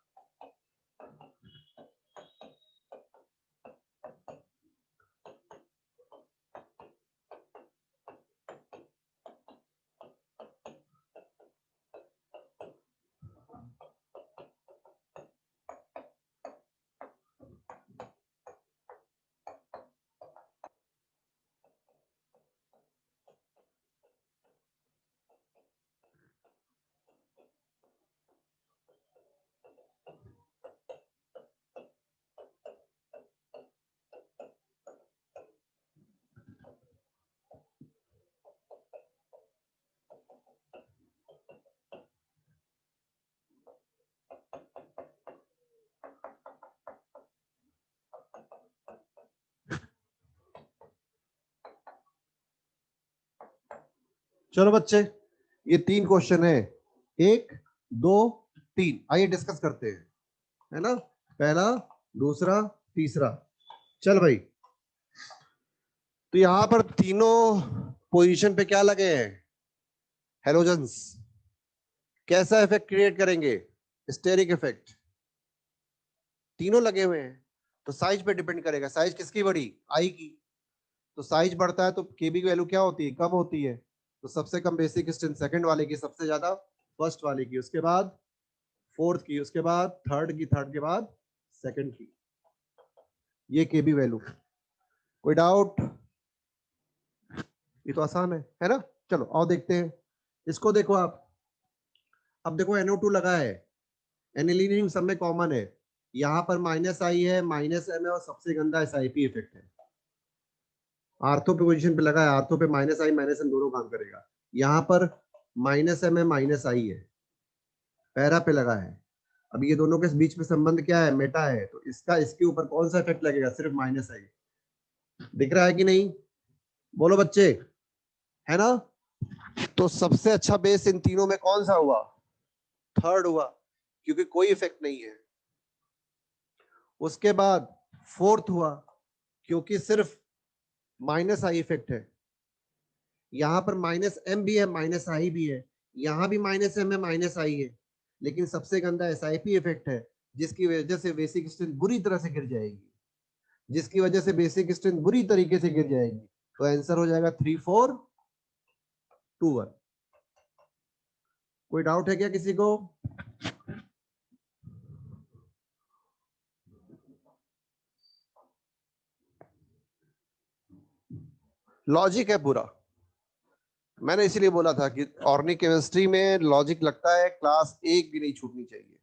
चलो बच्चे, ये तीन क्वेश्चन है, एक, दो, तीन, आइए डिस्कस करते हैं, है ना। पहला, दूसरा, तीसरा। चल भाई, तो यहां पर तीनों पोजीशन पे क्या लगे हैं, हेलोजन्स। कैसा इफेक्ट क्रिएट करेंगे, स्टेरिक इफेक्ट, तीनों लगे हुए हैं। तो साइज पे डिपेंड करेगा, साइज किसकी बढ़ी, आई की। तो साइज बढ़ता है तो केबी की वैल्यू क्या होती है, कम होती है। तो सबसे कम बेसिक स्ट्रेंथ सेकंड वाले की, सबसे ज्यादा फर्स्ट वाले की, उसके बाद फोर्थ की, उसके बाद थर्ड की, थर्ड के बाद सेकंड की। ये केबी वैल्यू, कोई डाउट, ये तो आसान है ना। चलो आओ देखते हैं इसको, देखो आप। अब देखो NO2 लगा है, एनिलीन सब में कॉमन है। यहाँ पर -I है, -M है, और सबसे गंदा SIP इफेक्ट है। आर्थो पे पोजीशन पे लगा है, आर्थो पे -I -M दोनों काम करेगा। यहाँ पर -M है, -I है, पैरा पे लगा है। अब ये दोनों के बीच में संबंध क्या है, मेटा है। तो इसका इसके ऊपर कौन सा इफेक्ट लगेगा, सिर्फ -I। दिख रहा है कि नहीं, बोलो बच्चे, है ना। तो सबसे अच्छा बेस इन तीनों में कौन सा हुआ, थर्ड हुआ, क्योंकि कोई इफेक्ट नहीं है। उसके बाद फोर्थ हुआ, क्योंकि सिर्फ -I इफेक्ट है। यहां पर -M भी है, -I भी है, यहां भी -M है, -I है। लेकिन सबसे गंदा SIP इफेक्ट है, जिसकी वजह से बेसिक स्ट्रेंथ बुरी तरह से गिर जाएगी, जिसकी वजह से बेसिक स्ट्रेंथ बुरी तरीके से गिर जाएगी। तो आंसर हो जाएगा 3 4 2 1। कोई डाउट है क्या किसी को, लॉजिक है पूरा। मैंने इसीलिए बोला था कि ऑर्गेनिक केमिस्ट्री में लॉजिक लगता है, क्लास एक भी नहीं छूटनी चाहिए।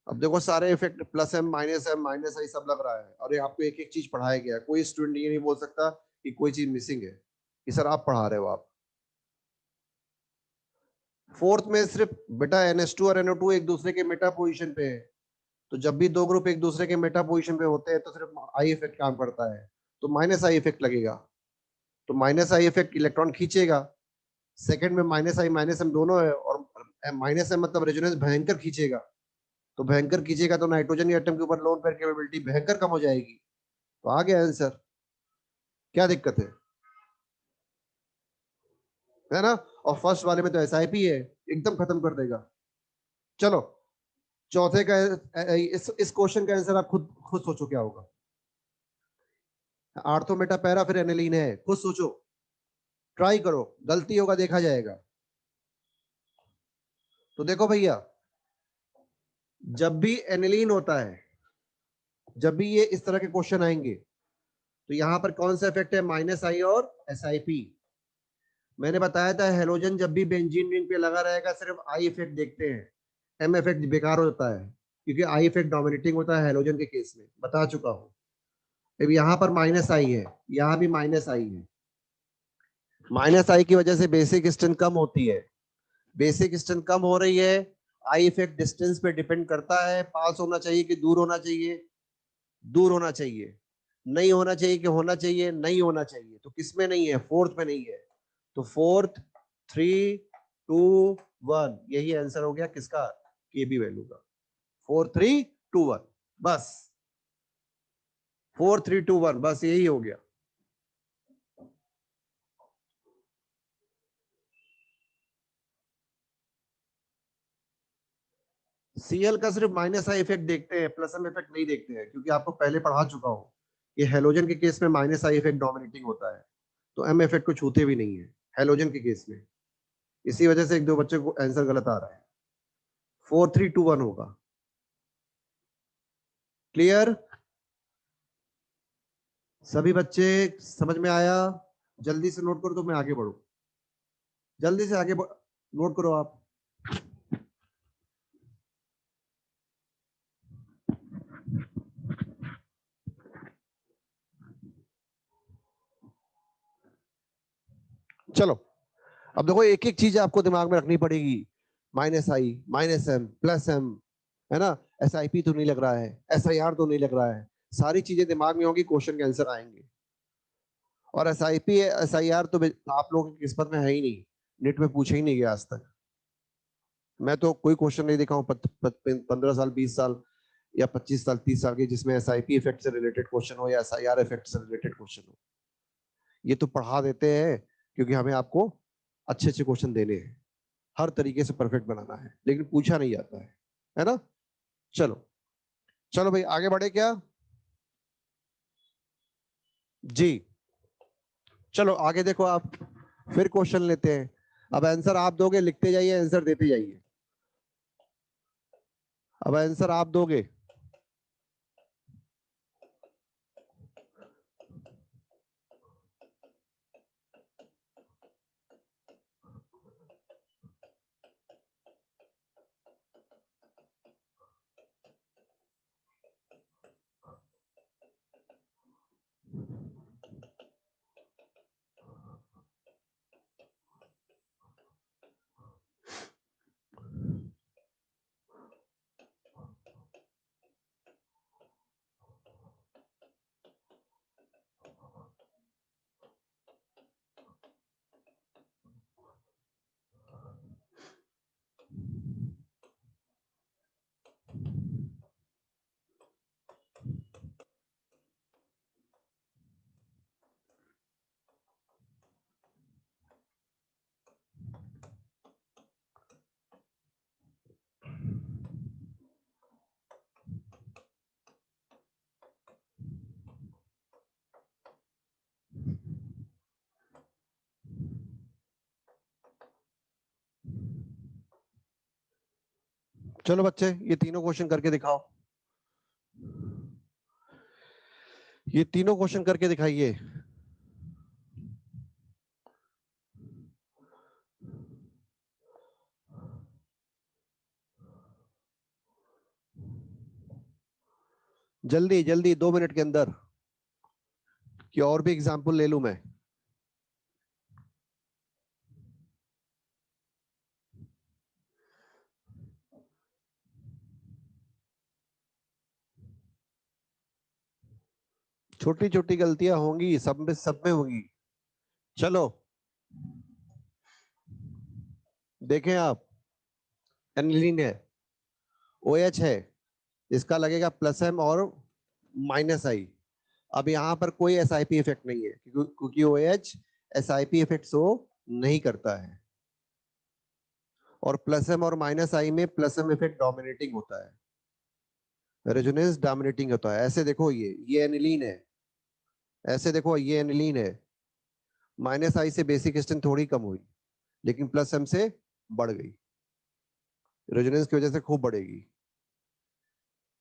अब देखो सारे इफेक्ट +M -M -I सब लग रहा है, और ये आपको एक एक चीज पढ़ाया गया है। कोई स्टूडेंट ये नहीं बोल सकता कि कोई चीज मिसिंग है, कि सर आप पढ़ा रहे हो आप। फोर्थ में सिर्फ बेटा NH2 और NO2 एक दूसरे के मेटा पोजीशन पे है। तो जब भी दो ग्रुप एक दूसरे के मेटा पोजीशन पे होते हैं तो सिर्फ आई इफेक्ट काम करता है। तो -I इफेक्ट लगेगा, तो -I इफेक्ट इलेक्ट्रॉन खींचेगा। सेकंड में -I -M दोनों है, और -M मतलब रेजोनेंस भयंकर खींचेगा। तो भयंकर खींचेगा तो नाइट्रोजन एटम के ऊपर लोन पेयर कैपेबिलिटी भयंकर कम हो जाएगी। तो आ गया आंसर, क्या दिक्कत है ना। और फर्स्ट वाले में तो SIP है, एकदम खत्म कर देगा। चलो चौथे का, इस क्वेश्चन का आंसर आप खुद खुद सोचो क्या होगा। आर्थो मेटा पैरा फिर एनिलीन है, खुद सोचो, ट्राई करो, गलती होगा देखा जाएगा। तो देखो भैया, जब भी एनिलीन होता है, जब भी ये इस तरह के क्वेश्चन आएंगे, तो यहां पर कौन सा इफेक्ट है, माइनस आई और SiP। मैंने बताया था हेलोजन जब भी बेंजीन रिंग पे लगा रहेगा सिर्फ आई इफेक्ट देखते हैं, एम इफेक्ट बेकार होता है, क्योंकि आई इफेक्ट डोमिनेटिंग होता है हेलोजन के केस में, बता चुका हूं। अब यहाँ पर माइनस आई है, यहाँ भी माइनस आई है। माइनस आई की वजह से बेसिक स्ट्रेंथ कम होती है, बेसिक स्ट्रेंथ कम हो रही है। आई इफेक्ट डिस्टेंस पे डिपेंड करता है, पास होना चाहिए कि दूर होना चाहिए, दूर होना चाहिए, नहीं होना चाहिए कि होना चाहिए, नहीं होना चाहिए। तो किसमें नहीं है, फोर्थ में नहीं है। तो फोर्थ, 3, 2, 1, यही आंसर हो गया किसका, KB वैल्यू का। 4, 3, 2, 1, बस 4, 3, 2, 1, बस यही हो गया। Cl का सिर्फ माइनस आई इफेक्ट देखते हैं, प्लस एम इफेक्ट नहीं देखते हैं, क्योंकि आपको पहले पढ़ा चुका हूं कि हेलोजन के केस में माइनस आई इफेक्ट डोमिनेटिंग होता है, तो एम इफेक्ट को छूते भी नहीं है हेलोजन के केस में। इसी वजह से एक दो बच्चे को आंसर गलत आ रहा है। 4, 3, 2, 1 होगा। क्लियर, सभी बच्चे समझ में आया? जल्दी से नोट करो तो मैं आगे बढ़ू, जल्दी से आगे नोट करो आप। चलो, अब देखो एक एक चीज आपको दिमाग में रखनी पड़ेगी। माइनस आई, माइनस एम, प्लस एम, है ना। SiP तो नहीं लग रहा है, SIR तो नहीं लग रहा है, सारी चीजें दिमाग में होंगी, क्वेश्चन के आंसर आएंगे। और SiP SIR तो आप लोगों की किस्मत में है ही नहीं, नेट में पूछे ही नहीं गया आज तक। मैं तो कोई क्वेश्चन नहीं देखा हूँ 15 साल, 20 साल या 25 साल, 30 साल के, जिसमें SiP इफेक्ट से रिलेटेड क्वेश्चन हो या SIR इफेक्ट से रिलेटेड क्वेश्चन हो। ये तो पढ़ा देते हैं क्योंकि हमें आपको अच्छे अच्छे क्वेश्चन देने हैं, हर तरीके से परफेक्ट बनाना है, लेकिन पूछा नहीं जाता है ना। चलो, चलो भाई आगे बढ़े क्या? जी, चलो आगे देखो आप, फिर क्वेश्चन लेते हैं। अब आंसर आप दोगे, लिखते जाइए, आंसर देते जाइए। अब आंसर आप दोगे। चलो बच्चे, ये तीनों क्वेश्चन करके दिखाओ, ये तीनों क्वेश्चन करके दिखाइए। जल्दी जल्दी, 2 मिनट के अंदर, कि और भी एग्जाम्पल ले लूं मैं। छोटी छोटी गलतियां होंगी, सब में होंगी। चलो देखें आप, एनिलीन है, OH है, इसका लगेगा प्लस एम और माइनस आई। अब यहाँ पर कोई SiP इफेक्ट नहीं है, क्योंकि OH SiP इफेक्ट शो नहीं करता है, और प्लस एम और माइनस आई में प्लस एम इफेक्ट डोमिनेटिंग होता है, रेजोनेंस डोमिनेटिंग होता है। ऐसे देखो, ये एनिलीन है, ऐसे देखो ये एनिलीन है, माइनस आई से बेसिक स्ट्रेंथ थोड़ी कम हुई, लेकिन प्लस एम से बढ़ गई। रेजोनेंस की वजह से खूब बढ़ेगी।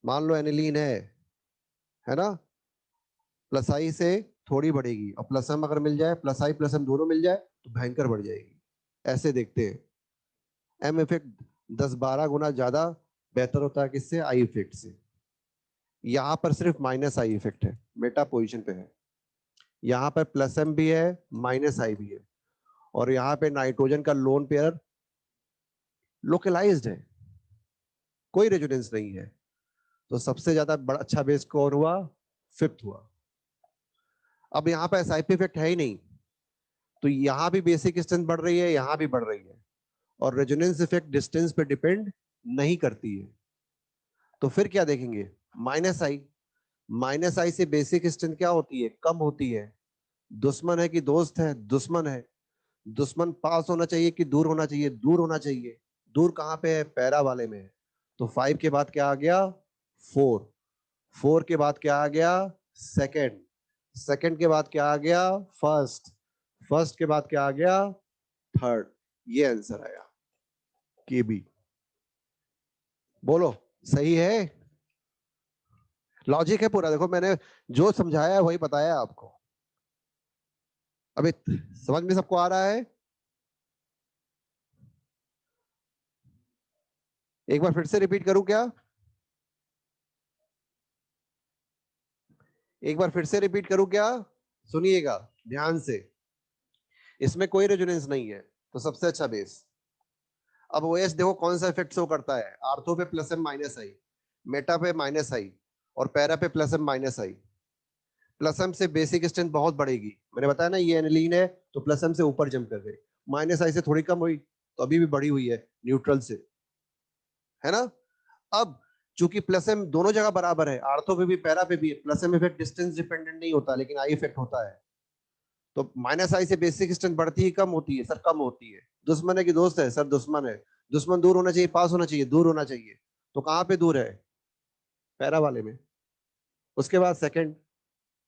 मान लो एनिलीन है ना, प्लस आई से थोड़ी बढ़ेगी, और प्लस एम अगर मिल जाए, प्लस आई प्लस एम दोनों मिल जाए तो भयंकर बढ़ जाएगी। ऐसे देखते हैं, एम इफेक्ट 10-12 गुना ज्यादा बेहतर होता है किससे? आई इफेक्ट से। यहाँ पर सिर्फ माइनस आई इफेक्ट है, मेटा पोजीशन पे है। यहाँ पर प्लस एम भी है, माइनस आई भी है, और यहाँ पे नाइट्रोजन का लोन पेयर लोकलाइज्ड है, कोई रेजोनेंस नहीं है। तो सबसे ज्यादा बड़ा अच्छा बेस कौन हुआ? फिफ्थ हुआ। अब यहाँ पे एसआईपी इफेक्ट है ही नहीं, तो यहाँ भी बेसिक स्ट्रेंथ बढ़ रही है, यहाँ भी बढ़ रही है, और रेजोनेंस इफेक्ट डिस्टेंस पे डिपेंड नहीं करती है। तो फिर क्या देखेंगे? माइनस आई। माइनस आई से बेसिक स्ट्रेंथ क्या होती है? कम होती है। दुश्मन है कि दोस्त है? दुश्मन है। दुश्मन पास होना चाहिए कि दूर होना चाहिए? दूर होना चाहिए। दूर कहाँ पे है? पैरा वाले में है। तो 5 के बाद क्या आ गया? 4। 4 के बाद क्या आ गया? सेकंड। सेकंड के बाद क्या आ गया? फर्स्ट। फर्स्ट के बाद क्या आ गया? थर्ड। ये आंसर आया, के बी। बोलो सही है? लॉजिक है पूरा। देखो मैंने जो समझाया है वही बताया आपको। अभी समझ में सबको आ रहा है? एक बार फिर से रिपीट करूं क्या? एक बार फिर से रिपीट करूं क्या? सुनिएगा ध्यान से। इसमें कोई रेजोनेंस नहीं है, तो सबसे अच्छा बेस। अब ओएस देखो कौन सा इफेक्ट शो करता है? आर्थो पे प्लस एम माइनस आई, मेटा पे माइनस आई, और पैरा पे प्लस एम माइनस आई। प्लस एम से बेसिक स्ट्रेंथ बहुत बढ़ेगी। मैंने बताया ना ये एनिलीन है, तो प्लस एम से ऊपर जंप कर गई। माइनस आई से थोड़ी कम हुई, तो अभी भी बढ़ी हुई है न्यूट्रल से, है ना। अब चूंकि प्लस एम दोनों जगह बराबर है, आर्थो पे भी पैरा पे भी, plus M effect distance dependent नहीं होता, लेकिन आई इफेक्ट होता है। तो माइनस आई से बेसिक स्ट्रेंथ बढ़ती ही कम होती है? सर कम होती है। दुश्मन है कि दोस्त है? सर दुश्मन है। दुश्मन दूर होना चाहिए, पास होना चाहिए? दूर होना चाहिए। तो कहाँ पे दूर है? पैरा वाले में। उसके बाद सेकंड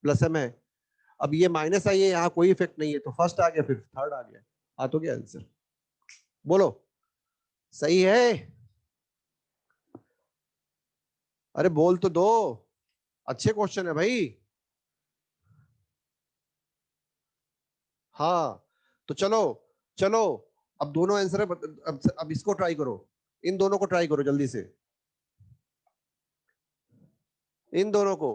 प्लस एम है। अब ये माइनस आई है, यहाँ कोई इफेक्ट नहीं है, तो फर्स्ट आ गया, फिर थर्ड आ गया। आ तो गया आंसर। बोलो सही है? अरे बोल तो दो, अच्छे क्वेश्चन है भाई। हाँ तो चलो, चलो अब दोनों आंसर है। अब इसको ट्राई करो, इन दोनों को ट्राई करो जल्दी से, इन दोनों को।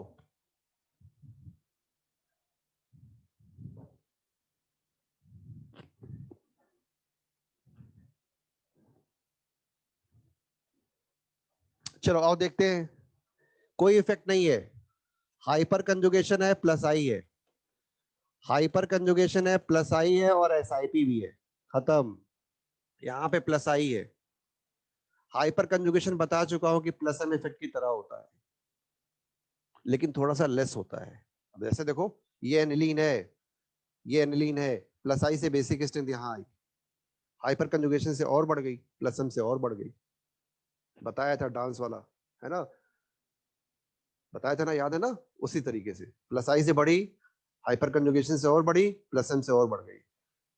चलो आओ देखते हैं। कोई इफेक्ट नहीं है, हाइपर कंजुगेशन है, प्लस आई है। हाइपर कंजुगेशन है, प्लस आई है, और एसआईपी भी है। खत्म। यहाँ पे प्लस आई है। हाइपर कंजुगेशन बता चुका हूं कि प्लस एम इफेक्ट की तरह होता है, लेकिन थोड़ा सा लेस होता है। अब ऐसे देखो, ये एनिलीन है, ये एनिलीन है, प्लस आई से बेसिक स्ट्रेंथ यहाँ आई, हाइपर कंजुगेशन से और बढ़ गई, प्लस एम से और बढ़ गई। बताया था डांस वाला, है ना? बताया था ना, याद है ना? उसी तरीके से प्लस आई से बढ़ी, हाइपर कंजुगेशन से और बढ़ी, प्लस एम से और बढ़ गई।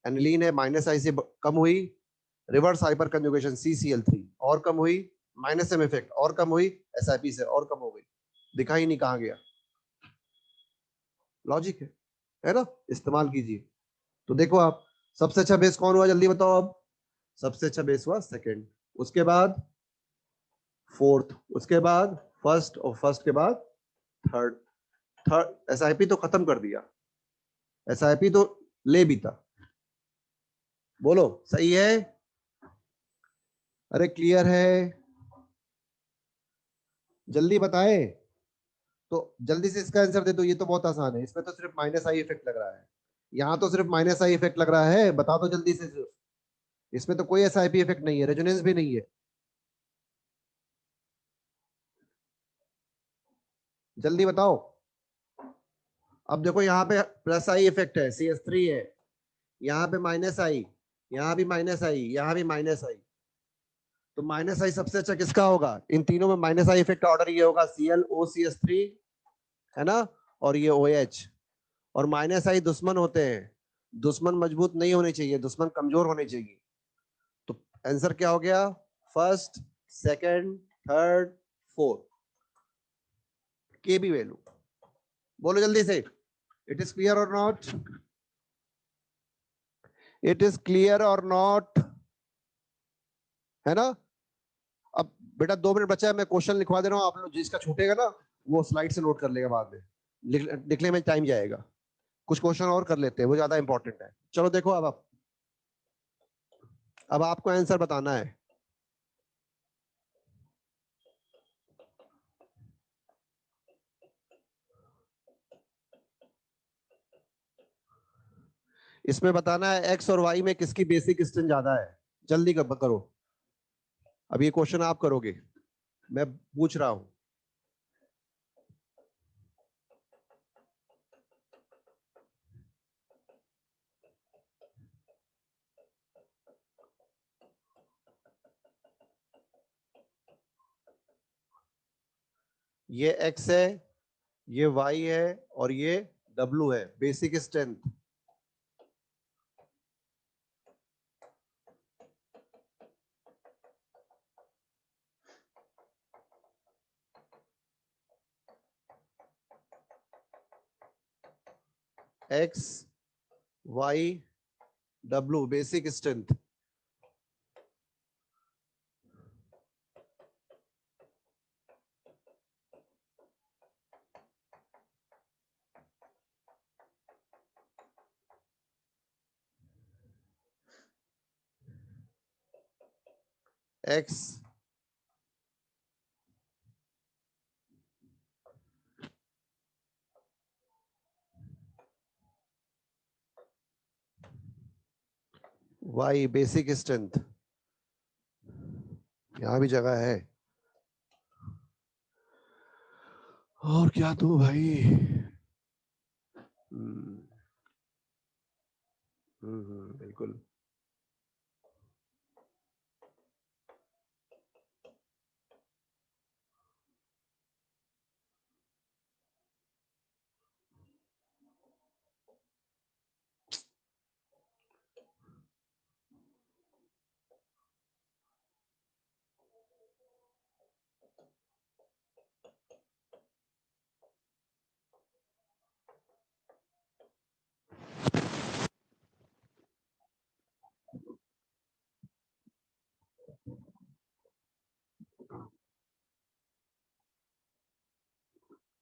एनिलीन है, माइनस आई से कम हुई, रिवर्स हाइपर कंजुगेशन CCl3 और कम हुई, माइनस एम इफेक्ट और कम हुई, SIP से और कम हो गई। दिखा ही नहीं कहाँ गया। लॉजिक है ना? इस्तेमाल कीजिए। तो देखो आप, सबसे अच्छा बेस कौन हुआ जल्दी बताओ अब? सबसे अच्छा बेस हुआ सेकंड, उसके बाद फोर्थ, उसके बाद फर्स्ट, और फर्स्ट के बाद थर्ड। थर्ड SIP तो खत्म कर दिया, SIP तो ले भी था। बोलो सही है? अरे क्लियर है? जल्दी बताए। तो जल्दी से इसका आंसर दे दो, ये तो बहुत आसान है। इसमें तो सिर्फ माइनस आई इफेक्ट लग रहा है, यहाँ तो सिर्फ माइनस आई इफेक्ट लग रहा है। बता दो जल्दी से सिर्फ। इसमें तो कोई SIP इफेक्ट नहीं है, रेजोनेंस भी नहीं है। जल्दी बताओ। अब देखो यहाँ पे प्लस आई इफेक्ट है, CH3 है, यहाँ पे माइनस आई, यहाँ भी माइनस आई, यहाँ भी माइनस आई। तो माइनस आई सबसे अच्छा किसका होगा? इन तीनों में माइनस आई इफेक्ट ऑर्डर ये होगा, ClOCH3, है ना, और ये OH। और माइनस आई दुश्मन होते हैं, दुश्मन मजबूत नहीं होने चाहिए, दुश्मन कमजोर होने चाहिए। तो आंसर क्या हो गया? First, second, third, fourth, KB value. बोलो जल्दी से, इट इज क्लियर और नॉट? इट इज क्लियर और नॉट? है ना? अब बेटा 2 मिनट बचा है, मैं क्वेश्चन लिखवा दे रहा हूँ, आप लोग जिसका छूटेगा ना वो स्लाइड से नोट कर लेगा, बाद में लिखने में टाइम जाएगा। कुछ क्वेश्चन और कर लेते हैं, वो ज्यादा इंपॉर्टेंट है। चलो देखो, अब आपको आंसर बताना है। इसमें बताना है एक्स और वाई में किसकी बेसिक स्ट्रेंथ ज्यादा है। जल्दी करो, अब ये क्वेश्चन आप करोगे, मैं पूछ रहा हूं। ये एक्स है, ये वाई है, और ये डब्लू है, basic strength. X, Y, W, basic strength. X, Y, basic strength. यहां भी जगह है, और क्या दूं भाई? बिल्कुल।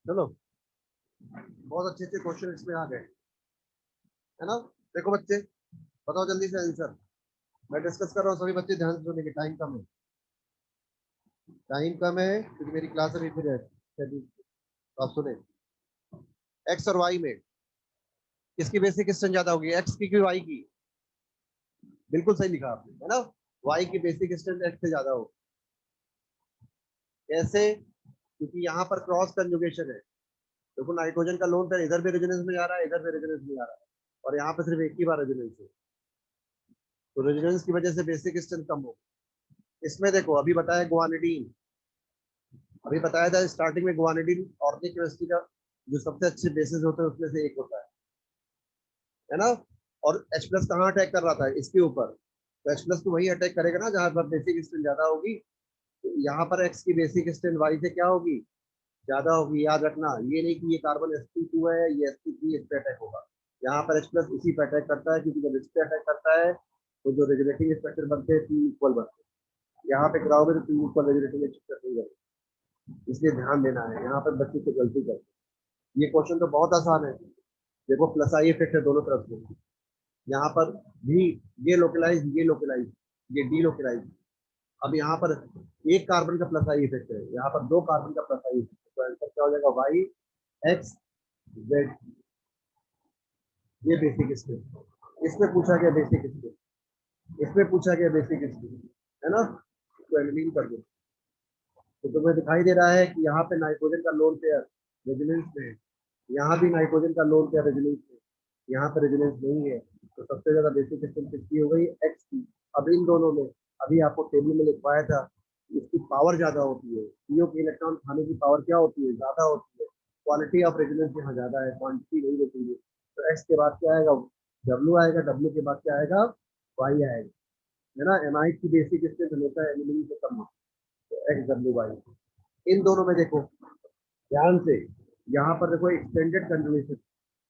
चलो, बहुत अच्छे अच्छे क्वेश्चन इसमें आ गए, है ना? देखो बच्चे, बताओ जल्दी से आंसर। मैं डिस्कस कर रहा हूँ, सभी बच्चे ध्यान से सुनेंगे, टाइम कम है। टाइम कम है क्योंकि मेरी क्लास अभी फिर है, तो आप सुने। एक्स और वाई में किसकी बेसिक स्ट्रेंथ ज्यादा होगी, एक्स की वाई की? बिल्कुल सही लिखा आपने, है ना? वाई की बेसिक स्ट्रेंथ एक्स से ज्यादा हो। कैसे? क्योंकि यहाँ पर क्रॉस कंजुगेशन है। देखो नाइट्रोजन का लोन पेयर इधर भी रेजोनेंस में जा रहा है, इधर भी रेजोनेंस में जा रहा है, और यहाँ पे सिर्फ एक ही बार रेजोनेंस है, तो रेजोनेंस की वजह से बेसिक स्ट्रेंथ कम हो। इसमें देखो, अभी बताया गुआनिडीन, अभी बताया था स्टार्टिंग में, गुआनिडीन ऑर्गेनिक केमिस्ट्री का जो सबसे अच्छे बेसिस होते हैं उसमें से एक होता है ना? और H प्लस कहाँ अटैक कर रहा था, इसके ऊपर, तो H प्लस तो वही अटैक करेगा ना जहां पर बेसिक स्ट्रेंथ ज्यादा होगी। तो यहाँ पर एक्स की बेसिक स्ट्रेंथ वाई से क्या होगी, ज्यादा होगी। याद रखना, ये नहीं कि ये कार्बन sp2 है, ये sp3 इस पे अटैक होगा। यहाँ पर H प्लस इसी पे अटैक करता है, क्योंकि जब इस पे अटैक करता है तो जो रेजुलेटिंग स्ट्रक्चर बनते हैं P इक्वल बनते हैं। यहाँ पे कराओगे तो P इक्वल रेजुलेटिंग स्ट्रक्चर नहीं बनेगा, इसलिए ध्यान देना है, यहाँ पर बच्चे से गलती करते हैं। ये क्वेश्चन तो बहुत आसान है। देखो प्लस आई इफेक्ट है दोनों तरफ से, यहाँ पर भी ये लोकलाइज, ये डी लोकलाइज। अब यहाँ पर एक कार्बन का प्लस आई इफेक्ट है, यहाँ पर 2 कार्बन का प्लस आई इफेक्ट है, तो आंसर क्या हो जाएगा, वाई एक्स जेड। ये बेसिक स्ट्रेंथ, इसमें पूछा गया बेसिक स्ट्रेंथ, इसमें पूछा गया बेसिक स्ट्रेंथ, है ना? तो एलिमिन कर दो, तो तुम्हें दिखाई दे रहा है कि यहाँ पे नाइट्रोजन का लोन पेयर रेजोनेंस में है, यहाँ भी नाइट्रोजन का लोन पेयर रेजोनेंस में, यहाँ पर रेजोनेंस नहीं है, तो सबसे ज्यादा बेसिक स्ट्रेंथ किसकी हो गई, एक्स की। अब इन दोनों में, अभी आपको टेबल में लिखवाया था, इसकी पावर ज्यादा होती है, सीओ के इलेक्ट्रॉन खाने की पावर क्या होती है, ज्यादा होती है। क्वालिटी ऑफ रेजोनेंस यहाँ ज्यादा है, क्वांटिटी नहीं देखेंगे, तो एक्स के बाद क्या आएगा, डब्ल्यू आएगा, डब्ल्यू के बाद क्या आएगा, वाई आएगा, है ना? एमाइड की बेसिक स्ट्रेंथ हमेशा एल्यूमिनियम से कम होती है, एक्स डब्ल्यू वाई। इन दोनों में देखो ध्यान से, यहाँ पर देखो एक्सटेंडेड कंजुगेशन,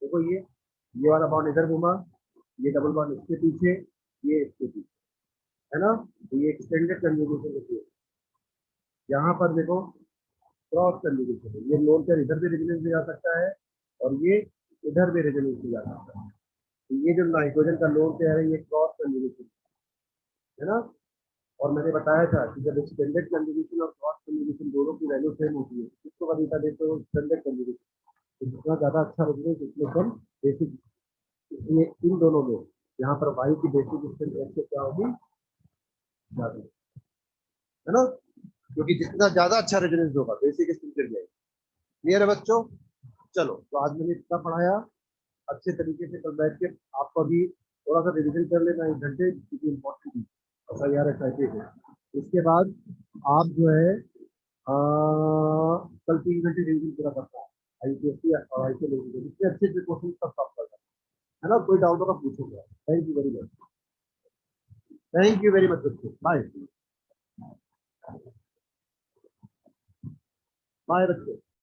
देखो ये वाला बॉन्ड इधर घुमा, ये डबल बॉन्ड इसके पीछे, ये इसके पीछे, है ना, तो ये एक्सटेंडेड कंजुगेशन देखिए। यहाँ पर देखो क्रॉस कंजुगेशन है, ये लोन पेयर इधर भी रेजोनेंस में जा सकता है और ये इधर भी रेजोनेंस में जा सकता है। तो ये जो नाइट्रोजन का लोन पेयर है ये क्रॉस कंजुगेशन है ना। और मैंने बताया था कि जब एक्सटेंडेड कंजुगेशन और क्रॉस कंजुगेशन दोनों की वैल्यू सेम होती है, इसको कभी का देखते हो एक्सटेंडेड कंजुगेशन, तो जितना ज्यादा अच्छा रेजोनेंस उतने कम बेसिक, इसलिए इन दोनों में यहाँ पर वायु की बेसिक स्ट्रेंथ एक्स से क्या होगी, ज्यादा, है ना, क्योंकि जितना ज्यादा अच्छा रेजोनेंस होगा बेसिक स्ट्रेंथ गिर जाएगी। क्लियर है बच्चों? चलो, तो आज मैंने इतना पढ़ाया, अच्छे तरीके से कल बैठ के आपको अभी थोड़ा सा रिविजन कर लेना 1 घंटे, क्योंकि इम्पोर्टेंट SIR SIP है। इसके बाद आप जो है कल 3 घंटे रिविजन पूरा करता है IPSC और IPL, इससे अच्छे अच्छे क्वेश्चन सब सॉल्व करता है ना। कोई डाउट होगा पूछूंगा। Thank you very much, thank you very much बच्चों, बाय बाय बच्चों।